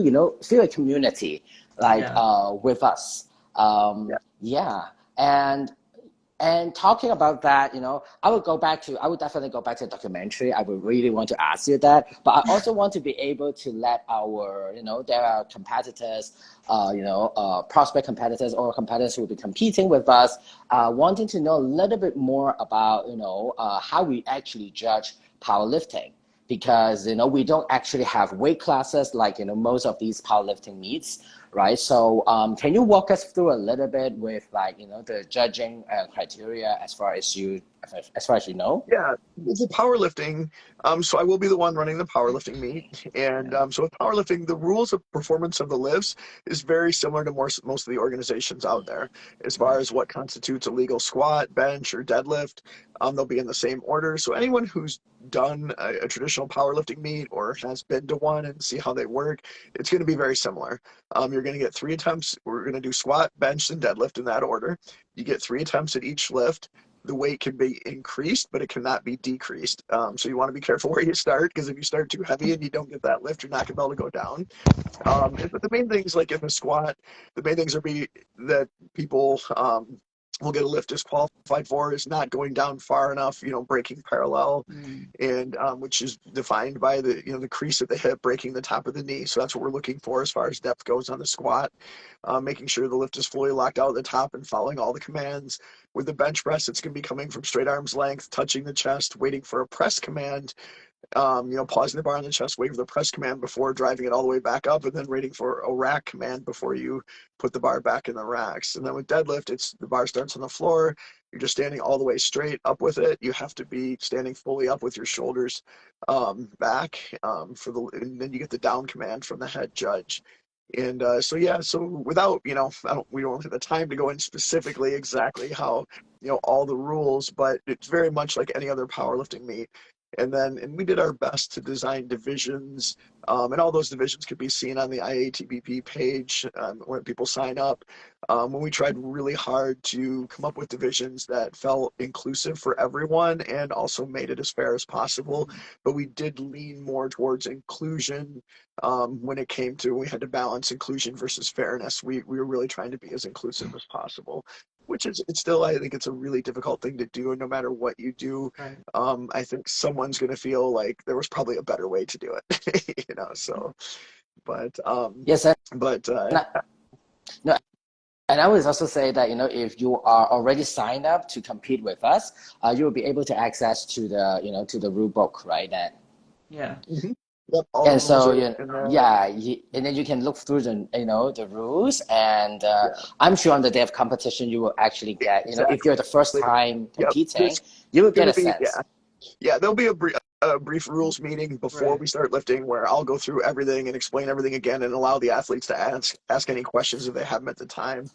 a community like Yeah. with us. yeah. Yeah. And talking about that, I would definitely go back to the documentary. I would really want to ask you that. But I also want to be able to let our, there are competitors, prospect competitors or competitors who will be competing with us, wanting to know a little bit more about, how we actually judge powerlifting. Because, we don't actually have weight classes like, most of these powerlifting meets. Right. So can you walk us through a little bit with like, the judging criteria as far as you as far as you know? Yeah, with the powerlifting, so I will be the one running the powerlifting meet. And so with powerlifting, the rules of performance of the lifts is very similar to most of the organizations out there. As far as what constitutes a legal squat, bench, or deadlift, they'll be in the same order. So anyone who's done a traditional powerlifting meet or has been to one and see how they work, it's going to be very similar. You're going to get 3 attempts. We're going to do squat, bench, and deadlift in that order. You get 3 attempts at each lift. The weight can be increased, but it cannot be decreased. So you want to be careful where you start, because if you start too heavy and you don't get that lift, you're not going to be able to go down. But the main things, like in the squat, the main things that people will get a lift disqualified for is not going down far enough, breaking parallel, and which is defined by the crease of the hip, breaking the top of the knee. So that's what we're looking for as far as depth goes on the squat, making sure the lift is fully locked out at the top and following all the commands. With the bench press, it's going to be coming from straight arm's length, touching the chest, waiting for a press command, pausing the bar on the chest, waiting for the press command before driving it all the way back up, and then waiting for a rack command before you put the bar back in the racks. And then with deadlift, the bar starts on the floor. You're just standing all the way straight up with it. You have to be standing fully up with your shoulders back, and then you get the down command from the head judge. And so without, we don't have the time to go in specifically exactly how, all the rules, but it's very much like any other powerlifting meet. And we did our best to design divisions, and all those divisions could be seen on the IATBP page when people sign up. When we tried really hard to come up with divisions that felt inclusive for everyone and also made it as fair as possible, but we did lean more towards inclusion when it came to, we had to balance inclusion versus fairness. We were really trying to be as inclusive as possible, which is, I think it's a really difficult thing to do, and no matter what you do, Right. I think someone's going to feel like there was probably a better way to do it, so, but, Yes, but, no, and I would also say that, if you are already signed up to compete with us, you will be able to access to the, to the rule book, right? Yeah. mhm. Yep, all the And rules so, are in there. and then you can look through the rules, and Yeah, I'm sure on the day of competition, you will actually get, if you're the first exactly. time Yep, competing, there's you will get going to a be, sense. there'll be a brief rules meeting before Right. we start lifting, where I'll go through everything and explain everything again and allow the athletes to ask any questions if they have them at the time.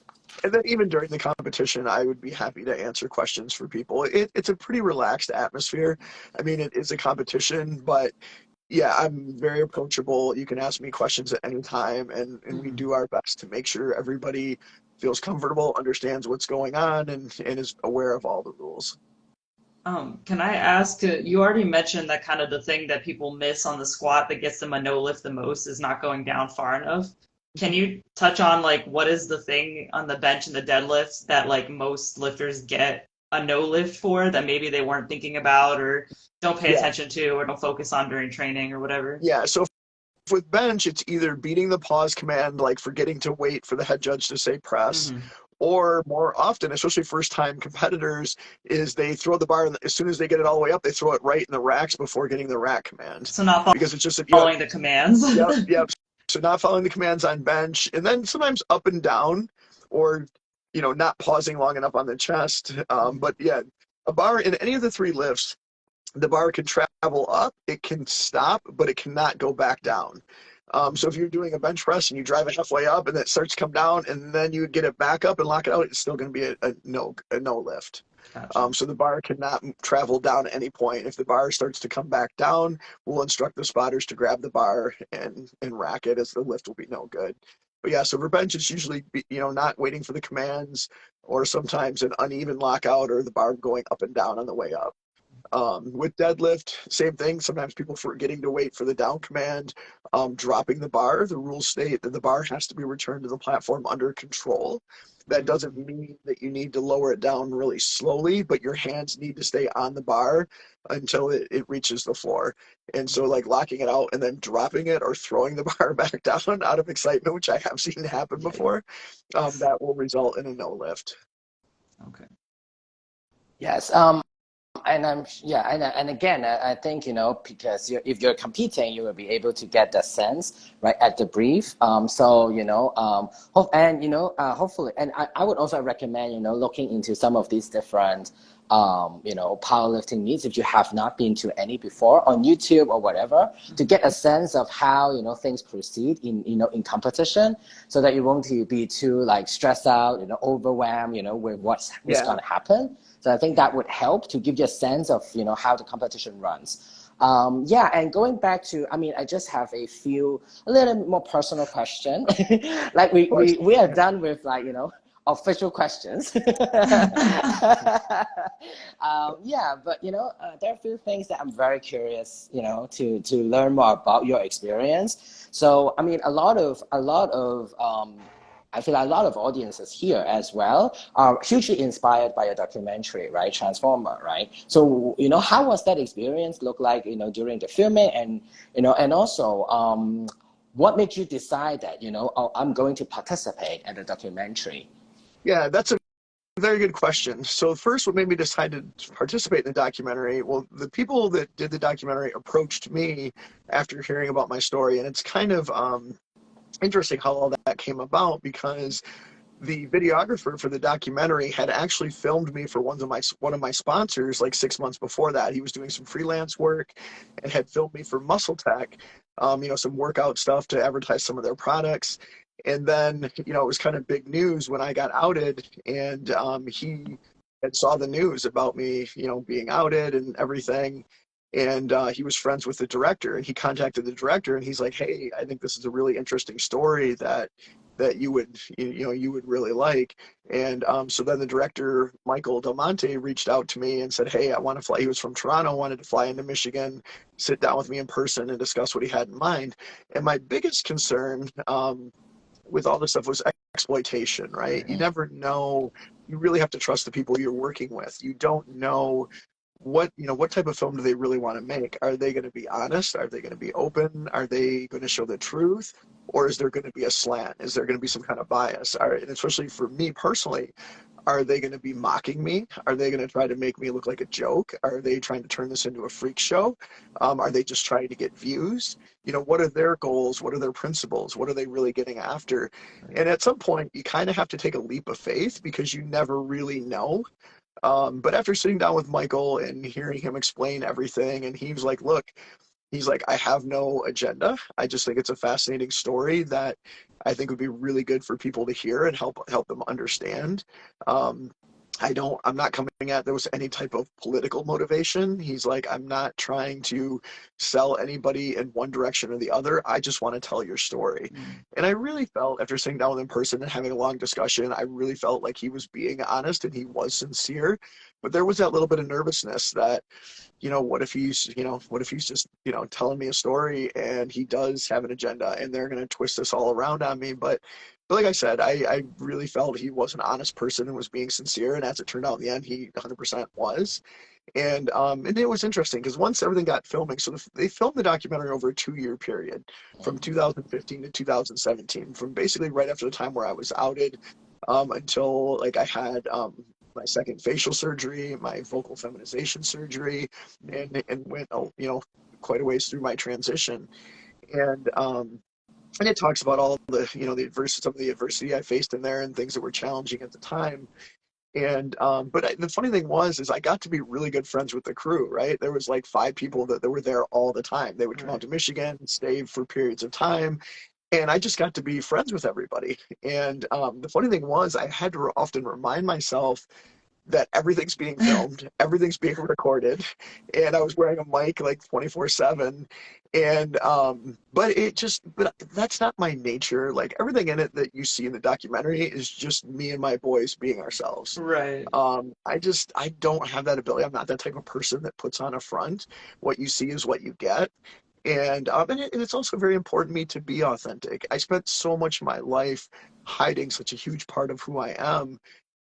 And then even during the competition, I would be happy to answer questions for people. It's a pretty relaxed atmosphere. I mean, it is a competition, but yeah, I'm very approachable. You can ask me questions at any time, and we do our best to make sure everybody feels comfortable, understands what's going on, and is aware of all the rules. Can I ask, you already mentioned that kind of the thing that people miss on the squat that gets them a no lift the most is not going down far enough. Can you touch on like what is the thing on the bench and the deadlifts that like most lifters get a no lift for that maybe they weren't thinking about or don't pay Yeah, attention to or don't focus on during training or whatever? yeah. So with bench, it's either beating the pause command, like forgetting to wait for the head judge to say press, Hmm. or more often, especially first-time competitors, is they throw the bar, and as soon as they get it all the way up, they throw it right in the racks before getting the rack command, So not because it's just that following the commands. yep. So not following the commands on bench, and then sometimes up and down, or not pausing long enough on the chest. But yeah, a bar in any of the 3 lifts, the bar can travel up, it can stop, but it cannot go back down. So if you're doing a bench press and you drive it halfway up and it starts to come down, and then you get it back up and lock it out, it's still going to be a no lift. Gotcha. So the bar cannot travel down at any point. If the bar starts to come back down, we'll instruct the spotters to grab the bar and rack it, as the lift will be no good. But yeah, so for bench, it's usually not waiting for the commands, or sometimes an uneven lockout, or the bar going up and down on the way up. With deadlift, same thing. Sometimes people forgetting to wait for the down command, dropping the bar. The rules state that the bar has to be returned to the platform under control. That doesn't mean that you need to lower it down really slowly, but your hands need to stay on the bar until it reaches the floor. And so like locking it out and then dropping it or throwing the bar back down out of excitement, which I have seen happen Yeah. before, that will result in a no lift. Okay. Yes. And again, I think because if you're competing, you will be able to get the sense right at the brief. Hopefully, and I would also recommend looking into some of these different powerlifting meets, if you have not been to any before, on YouTube or whatever, to get a sense of how, things proceed in competition, so that you won't be too like stressed out, overwhelmed, with what's going to happen. So I think that would help to give you a sense of, how the competition runs. And going back to, I just have a little more personal question. Like we are done with official questions. But there are a few things that I'm very curious, to learn more about your experience. So a lot of I feel like a lot of audiences here as well are hugely inspired by a documentary, right? Transformer, right? So, how was that experience look like, during the filming, and also, what made you decide that, I'm going to participate in the documentary? Yeah, that's a very good question. So first, what made me decide to participate in the documentary? Well, the people that did the documentary approached me after hearing about my story, and it's kind of interesting how all that came about, because the videographer for the documentary had actually filmed me for one of my sponsors like 6 months before that. He was doing some freelance work and had filmed me for Muscle Tech, some workout stuff to advertise some of their products. And then, it was kind of big news when I got outed, and he had saw the news about me, being outed and everything. And he was friends with the director, and he contacted the director, and he's like, "Hey, I think this is a really interesting story that you would really like." And so then the director, Michael Del Monte, reached out to me and said, "Hey, I want to fly." He was from Toronto, wanted to fly into Michigan, sit down with me in person and discuss what he had in mind. And my biggest concern with all this stuff was exploitation, right? You never know. You really have to trust the people you're working with. You don't know what type of film do they really want to make. Are they going to be honest? Are they going to be open? Are they going to show the truth? Or is there going to be a slant? Is there going to be some kind of bias? And especially for me personally, are they going to be mocking me? Are they going to try to make me look like a joke? Are they trying to turn this into a freak show? Are they just trying to get views? What are their goals? What are their principles? What are they really getting after? And at some point, you kind of have to take a leap of faith, because you never really know. But after sitting down with Michael and hearing him explain everything, and he was like, "Look," he's like, "I have no agenda. I just think it's a fascinating story that I think would be really good for people to hear and help them understand. Um, I'm not coming at there was any type of political motivation." He's like, "I'm not trying to sell anybody in one direction or the other. I just want to tell your story." And I really felt, after sitting down with him in person and having a long discussion, I really felt like he was being honest and he was sincere. But there was that little bit of nervousness that, what if he's just, telling me a story and he does have an agenda and they're going to twist this all around on me. But like I said, I really felt he was an honest person and was being sincere. And as it turned out in the end, he 100% was. And it was interesting because once everything got filming, so they filmed the documentary over a 2-year period from 2015 to 2017, from basically right after the time where I was outed, until like I had my second facial surgery, my vocal feminization surgery, and went quite a ways through my transition. And it talks about all the some of the adversity I faced in there and things that were challenging at the time. And the funny thing is I got to be really good friends with the crew, right? There was like 5 people that were there all the time. They would come out to Michigan, stay for periods of time, and I just got to be friends with everybody. And the funny thing was I had to often remind myself that everything's being filmed, everything's being recorded, and I was wearing a mic like 24/7. And but that's not my nature. Like everything in it that you see in the documentary is just me and my boys being ourselves. Right. I don't have that ability. I'm not that type of person that puts on a front. What you see is what you get. And it's also very important to me to be authentic. I spent so much of my life hiding such a huge part of who I am,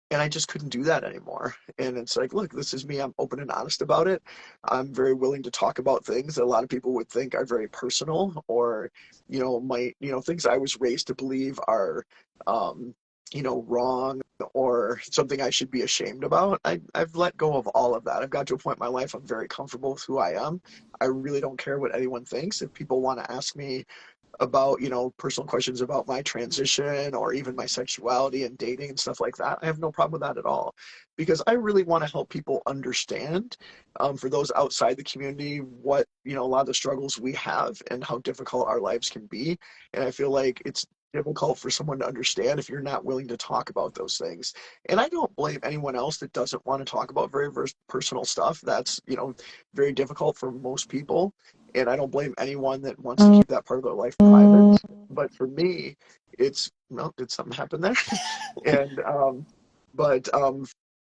and I just couldn't do that anymore. And it's like, look, this is me. I'm open and honest about it. I'm very willing to talk about things that a lot of people would think are very personal, or, things I was raised to believe are, wrong, or something I should be ashamed about. I've let go of all of that. I've got to a point in my life I'm very comfortable with who I am. I really don't care what anyone thinks. If people want to ask me, about, personal questions about my transition or even my sexuality and dating and stuff like that. I have no problem with that at all, because I really want to help people understand, for those outside the community, what, a lot of the struggles we have and how difficult our lives can be. And I feel like it's difficult for someone to understand if you're not willing to talk about those things. And I don't blame anyone else that doesn't want to talk about very personal stuff. That's, very difficult for most people. And I don't blame anyone that wants to keep that part of their life private. But for me, well, did something happen there? And but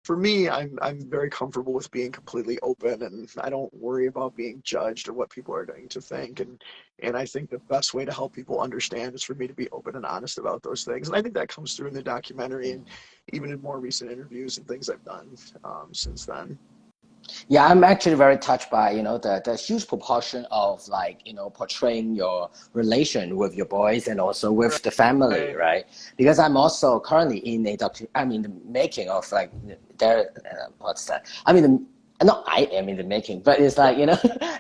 for me, I'm very comfortable with being completely open, and I don't worry about being judged or what people are going to think. And I think the best way to help people understand is for me to be open and honest about those things. And I think that comes through in the documentary and even in more recent interviews and things I've done since then. Yeah, I'm actually very touched by, the huge proportion of like, portraying your relation with your boys and also with the family, right? Because I'm also currently in the making of like what's that? Not I am in the making, but it's like,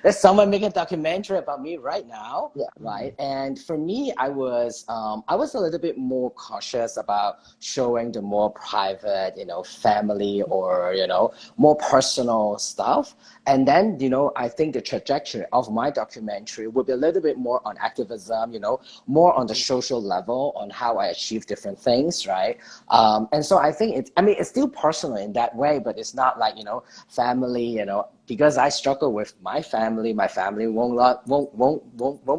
there's someone making a documentary about me right now, Yeah. right? And for me, I was a little bit more cautious about showing the more private, family or, more personal stuff. And then, I think the trajectory of my documentary would be a little bit more on activism, more on the social level, on how I achieve different things, right? And so I think it's still personal in that way, but it's not like, family, because I struggle with my family won't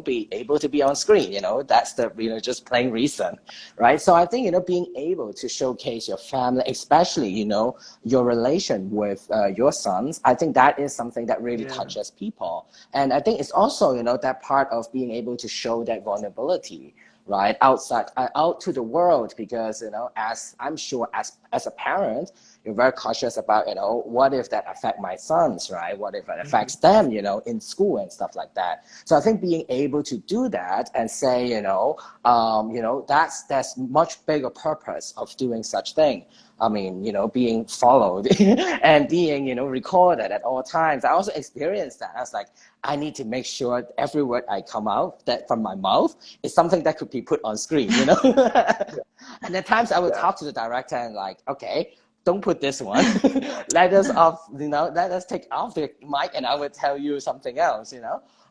be able to be on screen, that's the, just plain reason, right? So I think, being able to showcase your family, especially, your relation with your sons, I think that is something that really touches people. And I think it's also, that part of being able to show that vulnerability, right, outside, out to the world, because, as I'm sure as a parent, you're very cautious about, what if that affect my sons, right? What if it affects them, in school and stuff like that. So I think being able to do that and say, that's much bigger purpose of doing such thing. I mean, being followed and being, recorded at all times. I also experienced that. I was like, I need to make sure every word I come out that from my mouth is something that could be put on screen, And at times I would talk to the director and like, okay, don't put this one. Let us take off the mic and I will tell you something else,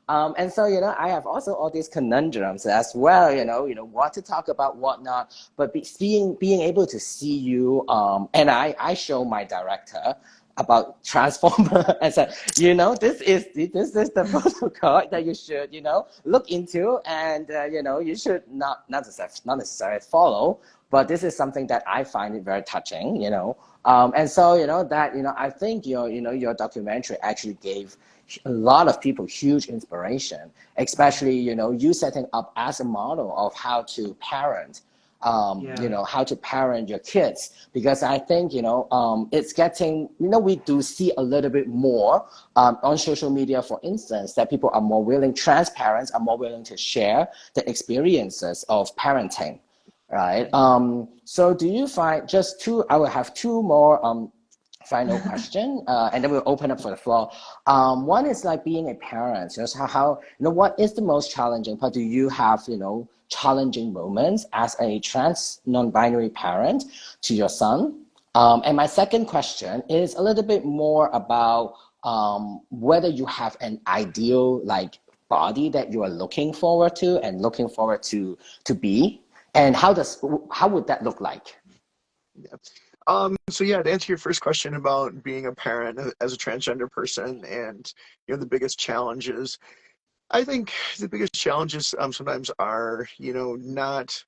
And so, I have also all these conundrums as well, what to talk about, what not, but being able to see you, and I show my director about Transformer and said, this is the protocol that you should, look into, and you should not necessarily follow, but this is something that I find it very touching, and so that I think your documentary actually gave a lot of people huge inspiration, especially you setting up as a model of how to parent. How to parent your kids, because I think, it's getting, we do see a little bit more on social media, for instance, that people are more willing, trans parents are more willing to share the experiences of parenting, right? So do you find I will have two more final question, and then we'll open up for the floor. One is like being a parent, how what is the most challenging part? Do you have, challenging moments as a trans non-binary parent to your son? And my second question is a little bit more about whether you have an ideal like body that you are looking forward to and looking forward to be, and how would that look like? Yeah. So yeah, to answer your first question about being a parent as a transgender person and, the biggest challenges, I think the biggest challenges sometimes are, not,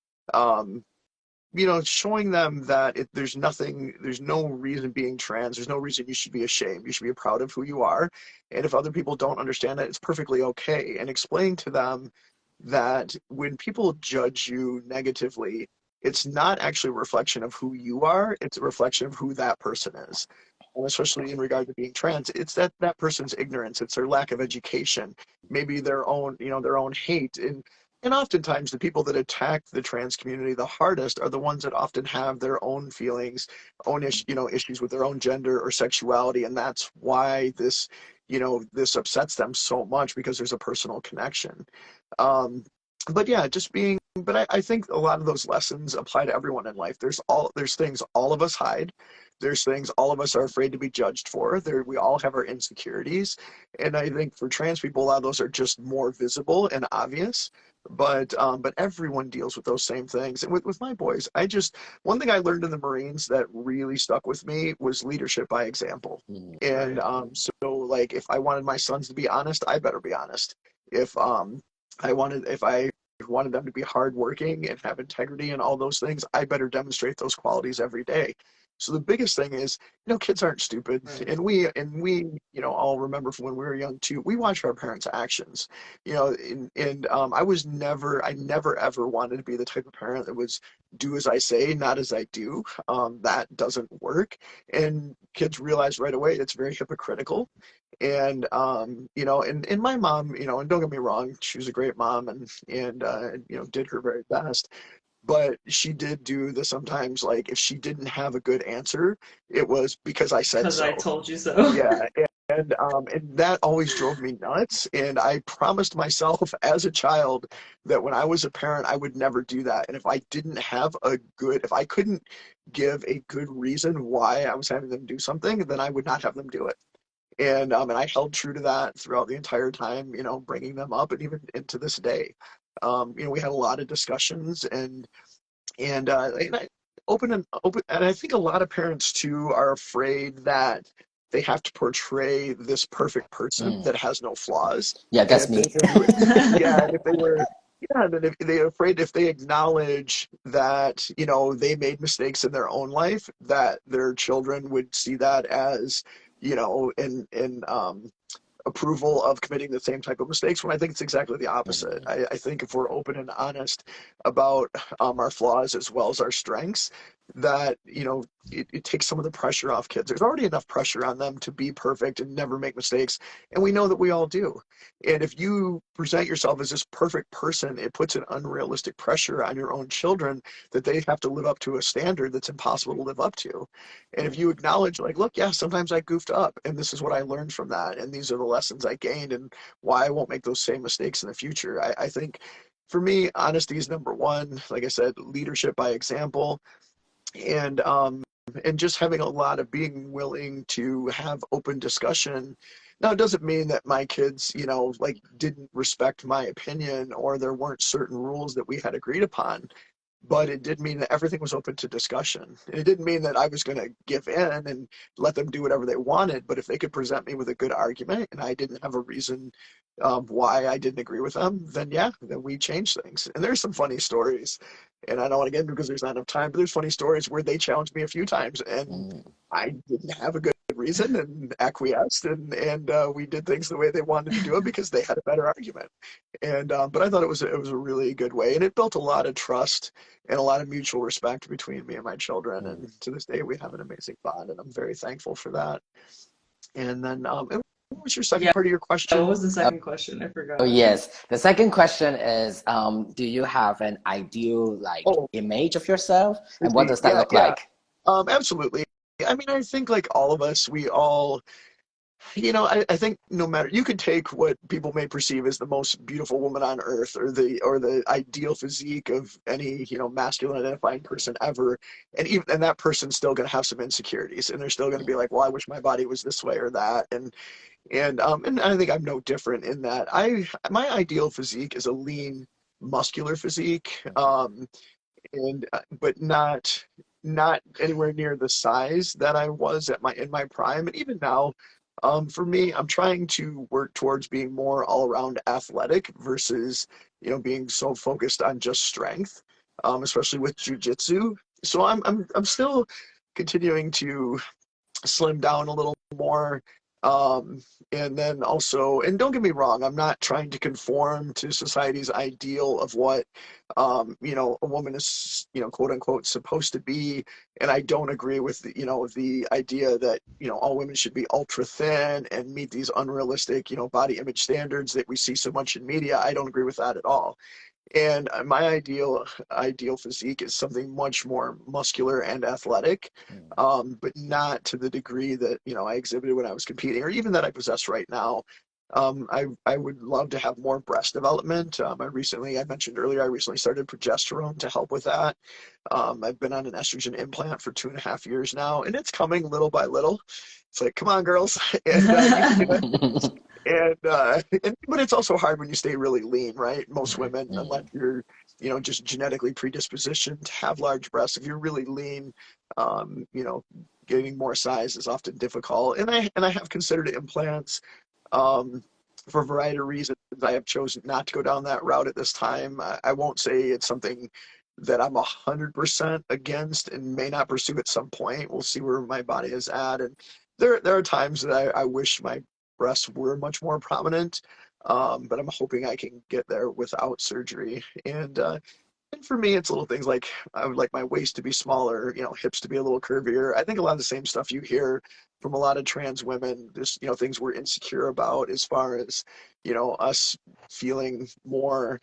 showing them that there's no reason being trans, there's no reason you should be ashamed. You should be proud of who you are. And if other people don't understand that, it's perfectly okay. And explain to them that when people judge you negatively, it's not actually a reflection of who you are, it's a reflection of who that person is. And especially in regard to being trans, it's that person's ignorance, it's their lack of education, maybe their own, their own hate. And oftentimes the people that attack the trans community the hardest are the ones that often have their own feelings, issues with their own gender or sexuality. And that's why this upsets them so much, because there's a personal connection. Um, but yeah, just being, but I think a lot of those lessons apply to everyone in life. There's things all of us hide. There's things all of us are afraid to be judged for. We all have our insecurities. And I think for trans people, a lot of those are just more visible and obvious. But everyone deals with those same things. And with my boys, one thing I learned in the Marines that really stuck with me was leadership by example. And so like if I wanted my sons to be honest, I better be honest. If I wanted them to be hardworking and have integrity and all those things, I better demonstrate those qualities every day. So the biggest thing is, kids aren't stupid, Right. and we, all remember from when we were young too. We watched our parents' actions, and I never ever wanted to be the type of parent that was do as I say, not as I do. That doesn't work, and kids realize right away it's very hypocritical. And and my mom, and don't get me wrong, she was a great mom and did her very best. But she did do the sometimes, like, if she didn't have a good answer, it was because I said Because I so. told you so. Yeah, and that always drove me nuts. And I promised myself as a child that when I was a parent, I would never do that. And if I couldn't give a good reason why I was having them do something, then I would not have them do it. And I held true to that throughout the entire time, bringing them up and even into this day. We had a lot of discussions and I open, and I think a lot of parents too are afraid that they have to portray this perfect person that has no flaws. Yeah, And that's if me. they were, yeah, and if they were, yeah, then if they're afraid, if they acknowledge that, they made mistakes in their own life, that their children would see that as, in approval of committing the same type of mistakes, when I think it's exactly the opposite. I think if we're open and honest about our flaws as well as our strengths, that it takes some of the pressure off kids. There's already enough pressure on them to be perfect and never make mistakes, and we know that we all do. And if you present yourself as this perfect person, it puts an unrealistic pressure on your own children that they have to live up to a standard that's impossible to live up to. And if you acknowledge, like, look, yeah, sometimes I goofed up, and this is what I learned from that, and these are the lessons I gained, and why I won't make those same mistakes in the future. I think for me, honesty is number one. Like I said, leadership by example, and just having a lot of being willing to have open discussion. Now, it doesn't mean that my kids, like, didn't respect my opinion or there weren't certain rules that we had agreed upon, but it did mean that everything was open to discussion. And it didn't mean that I was going to give in and let them do whatever they wanted. But if they could present me with a good argument and I didn't have a reason why I didn't agree with them, then yeah, then we changed things. And there's some funny stories. And I don't want to get into because there's not enough time, but there's funny stories where they challenged me a few times and I didn't have a good reason and acquiesced and we did things the way they wanted to do it because they had a better argument. And but I thought it was a really good way, and it built a lot of trust and a lot of mutual respect between me and my children. And to this day, we have an amazing bond, and I'm very thankful for that. And then, what was your second Yeah, part of your what question? was the second question? I Oh, forgot. yes. The second question is, do you have an ideal like Oh, image of yourself, and what physique. does that Yeah, look yeah. like? Absolutely. I mean, I think like all of us, we all, I think no matter, you could take what people may perceive as the most beautiful woman on earth or the ideal physique of any, masculine identifying person ever, and that person's still going to have some insecurities, and they're still going to be like, well, I wish my body was this way or that. And I think I'm no different in that my ideal physique is a lean, muscular physique, and but not anywhere near the size that I was in my prime. And even now, for me, I'm trying to work towards being more all around athletic versus, being so focused on just strength, especially with jujitsu. So I'm still continuing to slim down a little more. Um, and then also, and don't get me wrong, I'm not trying to conform to society's ideal of what, a woman is, quote unquote, supposed to be. And I don't agree with the idea that, all women should be ultra thin and meet these unrealistic, body image standards that we see so much in media. I don't agree with that at all. And my ideal physique is something much more muscular and athletic, but not to the degree that I exhibited when I was competing, or even that I possess right now. I would love to have more breast development. I mentioned earlier, I recently started progesterone to help with that. I've been on an estrogen implant for 2.5 years now, and it's coming little by little. It's like, come on, girls, and you can do it. But it's also hard when you stay really lean, right? Most women, unless you're, just genetically predispositioned to have large breasts, if you're really lean, um, you know, getting more size is often difficult. And I have considered implants. Um, for a variety of reasons, I have chosen not to go down that route at this time. I won't say it's something that I'm 100% against and may not pursue at some point. We'll see where my body is at. And there are times that I wish my breasts were much more prominent, but I'm hoping I can get there without surgery. And for me, it's little things like I would like my waist to be smaller, hips to be a little curvier. I think a lot of the same stuff you hear from a lot of trans women, just, things we're insecure about as far as, us feeling more,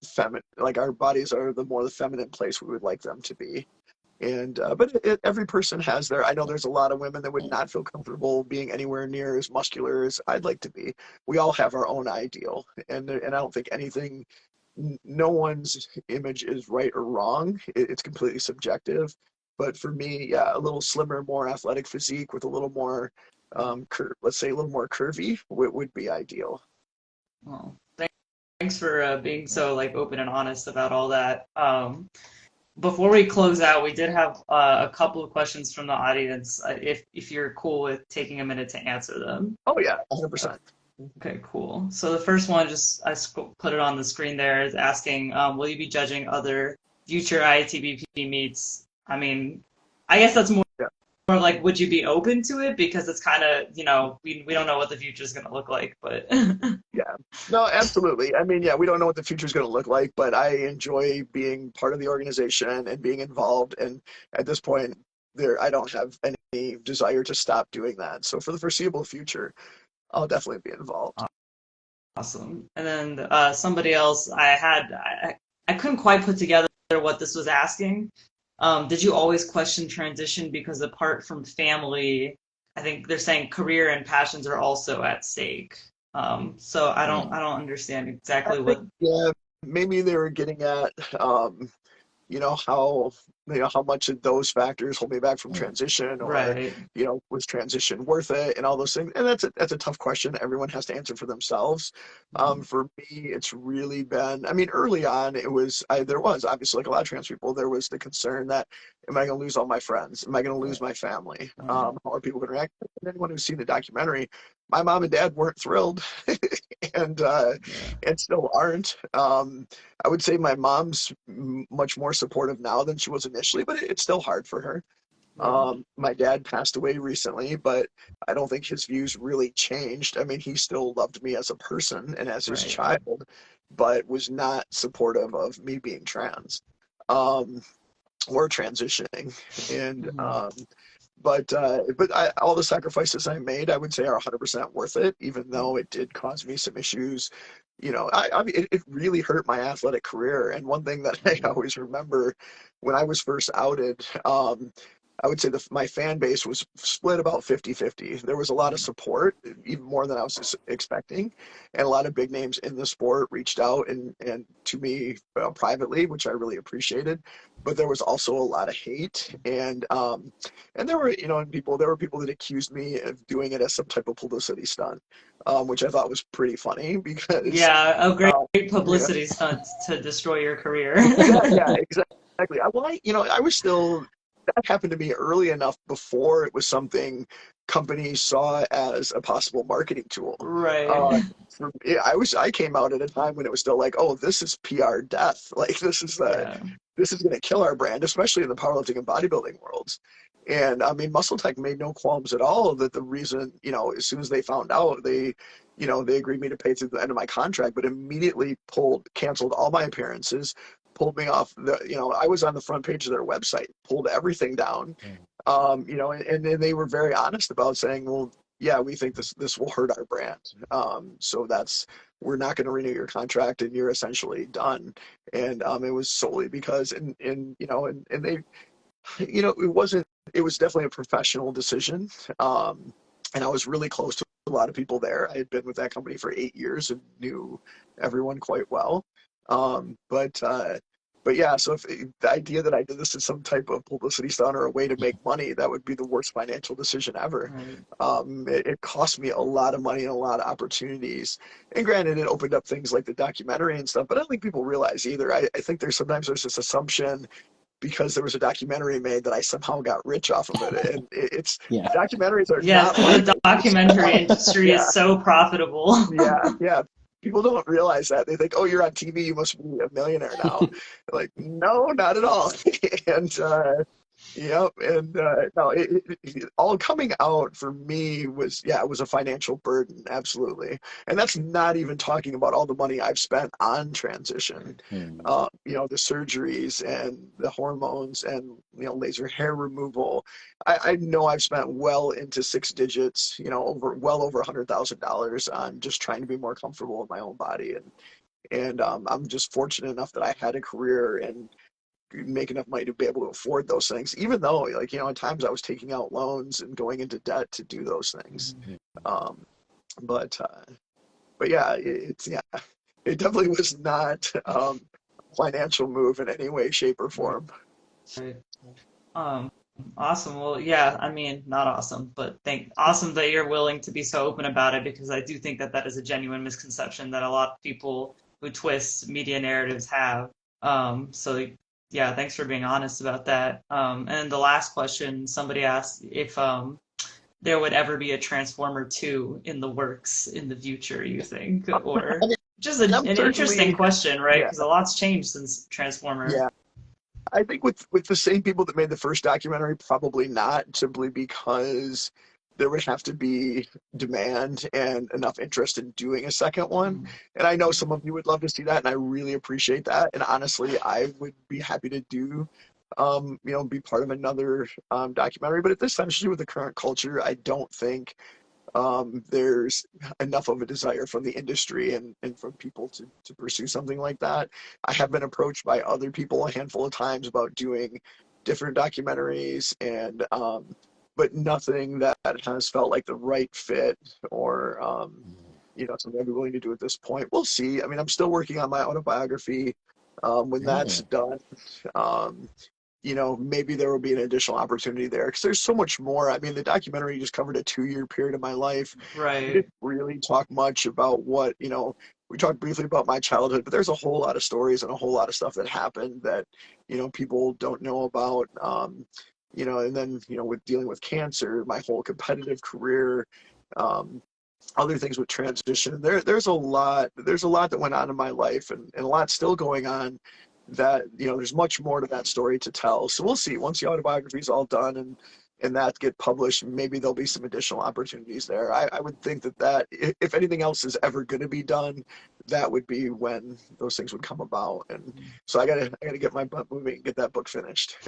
feminine, like our bodies are the feminine place we would like them to be. But every person has I know there's a lot of women that would not feel comfortable being anywhere near as muscular as I'd like to be. We all have our own ideal, and I don't think no one's image is right or wrong. It's completely subjective. But for me, yeah, a little slimmer, more athletic physique with a little more, let's say a little more curvy would be ideal. Well, thanks for being so like open and honest about all that. Before we close out, we did have a couple of questions from the audience. If you're cool with taking a minute to answer them. Oh yeah, 100%. Okay, cool. So the first one, put it on the screen there, is asking, will you be judging other future IATBP meets? I mean, I guess that's more Yeah. more like, would you be open to it? Because it's kind of, we don't know what the future is going to look like, but Yeah, no, absolutely. I mean, yeah, we don't know what the future is going to look like, but I enjoy being part of the organization and being involved. And at this point, I don't have any desire to stop doing that. So for the foreseeable future, I'll definitely be involved. awesome. And then somebody else, I couldn't quite put together what this was asking. Did you always question transition because apart from family, I think they're saying career and passions are also at stake. So I don't understand I exactly think, what. yeah, maybe they were getting at, you know, how how much of those factors hold me back from transition, or Right. was transition worth it, and all those things. And that's a tough question. Everyone has to answer for themselves. For me, it's really been. I mean, early on, there was obviously, like a lot of trans people, there was the concern that, am I going to lose all my friends? Am I going to lose my family? Right. How are people going to react? And anyone who's seen the documentary, my mom and dad weren't thrilled, and Yeah. and still aren't. I would say my mom's much more supportive now than she was initially, but it's still hard for her. Right. My dad passed away recently, but I don't think his views really changed. I mean, he still loved me as a person and as his Right. child, but was not supportive of me being trans, um, or transitioning. And Mhm. all the sacrifices I made, I would say, are 100% worth it, even though it did cause me some issues. I mean, it really hurt my athletic career. And one thing that I always remember when I was first outed, I would say my fan base was split about 50-50. There was a lot of support, even more than I was expecting. And a lot of big names in the sport reached out and to me privately, which I really appreciated. But there was also a lot of hate. And there were, there were people that accused me of doing it as some type of publicity stunt, which I thought was pretty funny because, Yeah, a great uh, you know, publicity stunt to destroy your career. yeah, exactly. I was still, that happened to me early enough before it was something companies saw as a possible marketing tool. Right. Uh, I came out at a time when it was still like, oh, this is PR death. Like Yeah. this is going to kill our brand, especially in the powerlifting and bodybuilding worlds. And I mean, Muscle Tech made no qualms at all that the reason, as soon as they found out, they agreed me to pay through the end of my contract, but immediately canceled all my appearances, pulled me off I was on the front page of their website, pulled everything down. And then they were very honest about saying, well, yeah, we think this will hurt our brand. So we're not going to renew your contract and you're essentially done. And it was solely because, and they, it was definitely a professional decision. And I was really close to lot of people there. I had been with that company for 8 years and knew everyone quite well. Um, but uh, but yeah, so if the idea that I did this as some type of publicity stunt or a way to make money, that would be the worst financial decision ever. Right. It cost me a lot of money and a lot of opportunities. And granted, it opened up things like the documentary and stuff, but I don't think people realize either. I think there's this assumption because there was a documentary made that I somehow got rich off of it. And it's Yeah. documentaries are Yes, not like the this. documentary industry Yeah, is so profitable. yeah. People don't realize that. They think, oh, you're on TV, you must be a millionaire now. Like, no, not at all. And yep, and no, all coming out for me was, yeah, it was a financial burden, absolutely. And that's not even talking about all the money I've spent on transition. Mm. The surgeries and the hormones and, laser hair removal. I know I've spent well into six digits, well over $100,000 on just trying to be more comfortable in my own body. And I'm just fortunate enough that I had a career and make enough money to be able to afford those things, even though, like, at times I was taking out loans and going into debt to do those things. Um, but yeah, it definitely was not financial move in any way, shape, or form. Right. Um, awesome. Well, yeah, I mean, not awesome, but awesome that you're willing to be so open about it, because I do think that that is a genuine misconception that a lot of people who twist media narratives have. So yeah, thanks for being honest about that. And the last question, somebody asked if there would ever be a Transformer 2 in the works in the future, you think? Or just And an I'm interesting certainly, question, right? yeah, Because a lot's changed since Transformer. yeah. I think with the same people that made the first documentary, probably not, simply because there would have to be demand and enough interest in doing a second one. Mm. And I know some of you would love to see that, and I really appreciate that. And honestly, I would be happy to be part of another documentary. But at this time, especially with the current culture, I don't think there's enough of a desire from the industry and from people to pursue something like that. I have been approached by other people a handful of times about doing different documentaries, and but nothing that has felt like the right fit or something I'd be willing to do at this point. We'll see. I mean, I'm still working on my autobiography. When that's Mm. done, um, maybe there will be an additional opportunity there because there's so much more. I mean, the documentary just covered a 2-year period of my life. We Right. didn't really talk much about we talked briefly about my childhood, but there's a whole lot of stories and a whole lot of stuff that happened that, people don't know about. And then, with dealing with cancer, my whole competitive career, um, other things with transition. There's a lot that went on in my life and a lot still going on that, there's much more to that story to tell. So we'll see once the autobiography is all done and that get published, maybe there'll be some additional opportunities there. I would think that if anything else is ever going to be done, that would be when those things would come about. And so I gotta get my butt moving and get that book finished.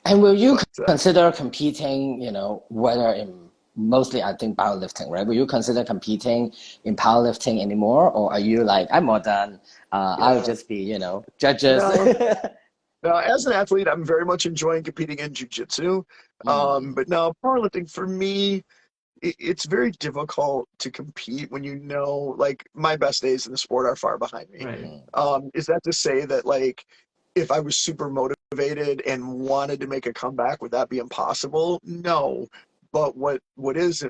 And will you But consider competing, whether in mostly, I think, powerlifting, right? Will you consider competing in powerlifting anymore? Or are you like, I'm more done, I'll yeah, just be, judges? no. Now, as an athlete, I'm very much enjoying competing in jiu-jitsu. Mm. But now powerlifting for me, it's very difficult to compete when like, my best days in the sport are far behind me. Right. Mm. Is that to say that, like, if I was super motivated and wanted to make a comeback, would that be impossible? No. But what is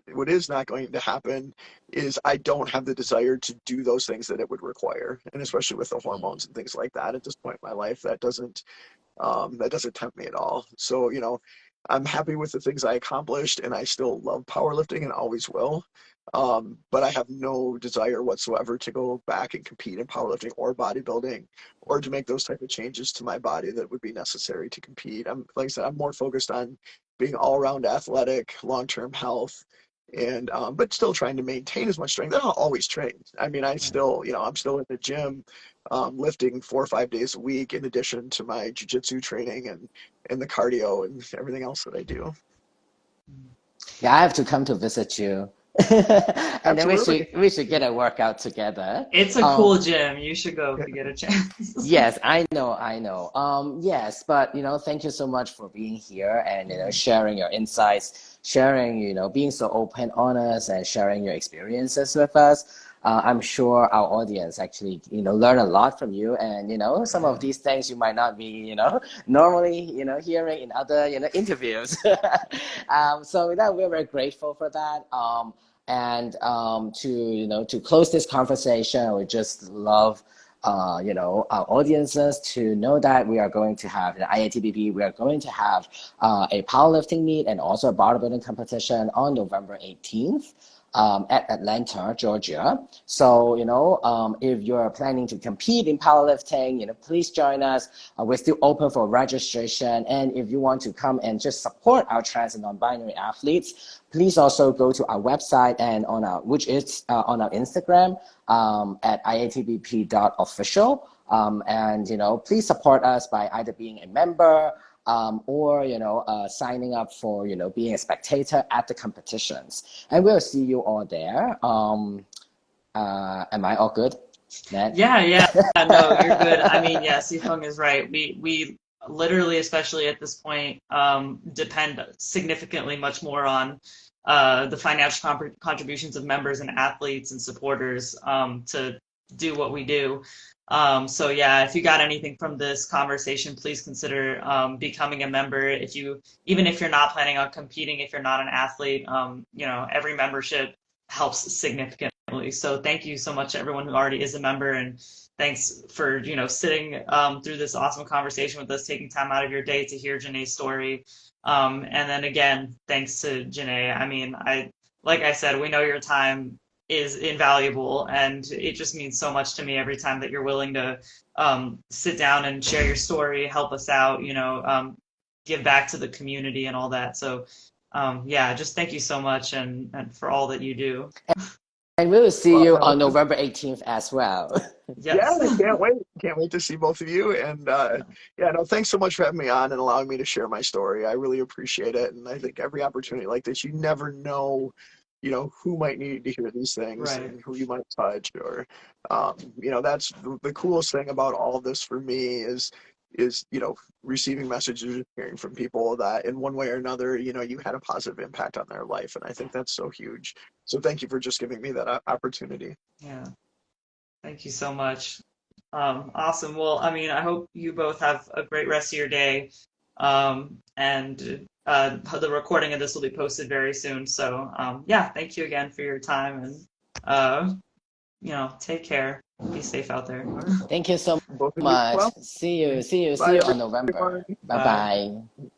not going to happen is I don't have the desire to do those things that it would require, and especially with the Mm. hormones and things like that at this point in my life, that doesn't tempt me at all. So, I'm happy with the things I accomplished, and I still love powerlifting and always will. But I have no desire whatsoever to go back and compete in powerlifting or bodybuilding or to make those type of changes to my body that would be necessary to compete. Like I said, I'm more focused on being all around athletic, long-term health, and but still trying to maintain as much strength. And I'll always train. I mean, Right. I'm still in the gym, lifting 4 or 5 days a week in addition to my jiu-jitsu training and the cardio and everything else that I do. Yeah, I have to come to visit you And then Absolutely. we should get a workout together. It's a cool gym. You should go if you get a chance. Yes, I know, I know. Yes, but thank you so much for being here and sharing your insights, sharing, being so open, honest, and sharing your experiences with us. I'm sure our audience actually, learn a lot from you, and some of these things you might not be, normally, hearing in other, interviews. So that we're very grateful for that. And to close this conversation, I would just love our audiences to know that we are going to have an IATBP. We are going to have a powerlifting meet and also a bodybuilding competition on November 18th. At Atlanta, Georgia. So, if you're planning to compete in powerlifting, please join us. We're still open for registration. And if you want to come and just support our trans and non-binary athletes, please also go to our website and which is on our Instagram at iatbp.official. And, please support us by either being a member, or signing up for being a spectator at the competitions, and we'll see you all there. Am I all good, Nat? Yeah, no, you're good. I mean, yeah, Sifeng is right. We literally, especially at this point, depend significantly much more on the financial contributions of members and athletes and supporters to do what we do. So yeah, if you got anything from this conversation, please consider becoming a member. Even if you're not planning on competing, if you're not an athlete, every membership helps significantly. So thank you so much to everyone who already is a member, and thanks for sitting through this awesome conversation with us, taking time out of your day to hear Janae's story. And then again, thanks to Janae. I mean, like I said, we know your time is invaluable, and it just means so much to me every time that you're willing to sit down and share your story, help us out, give back to the community and all that. So yeah, just thank you so much and for all that you do. And we will see Well, you no, on November 18th as well. yeah, Yes. I can't wait. Can't wait to see both of you. And yeah, no, thanks so much for having me on and allowing me to share my story. I really appreciate it. And I think every opportunity like this, you never know, who might need to hear these things Right. and who you might touch, or, that's the coolest thing about all of this for me is receiving messages and hearing from people that in one way or another, you had a positive impact on their life. And I think that's so huge. So thank you for just giving me that opportunity. Yeah. Thank you so much. Awesome. Well, I mean, I hope you both have a great rest of your day. And the recording of this will be posted very soon. So, yeah, thank you again for your time, and take care. Be safe out there. Thank you so Both of you as much. well. See you Bye, on November. everyone. Bye Bye. bye.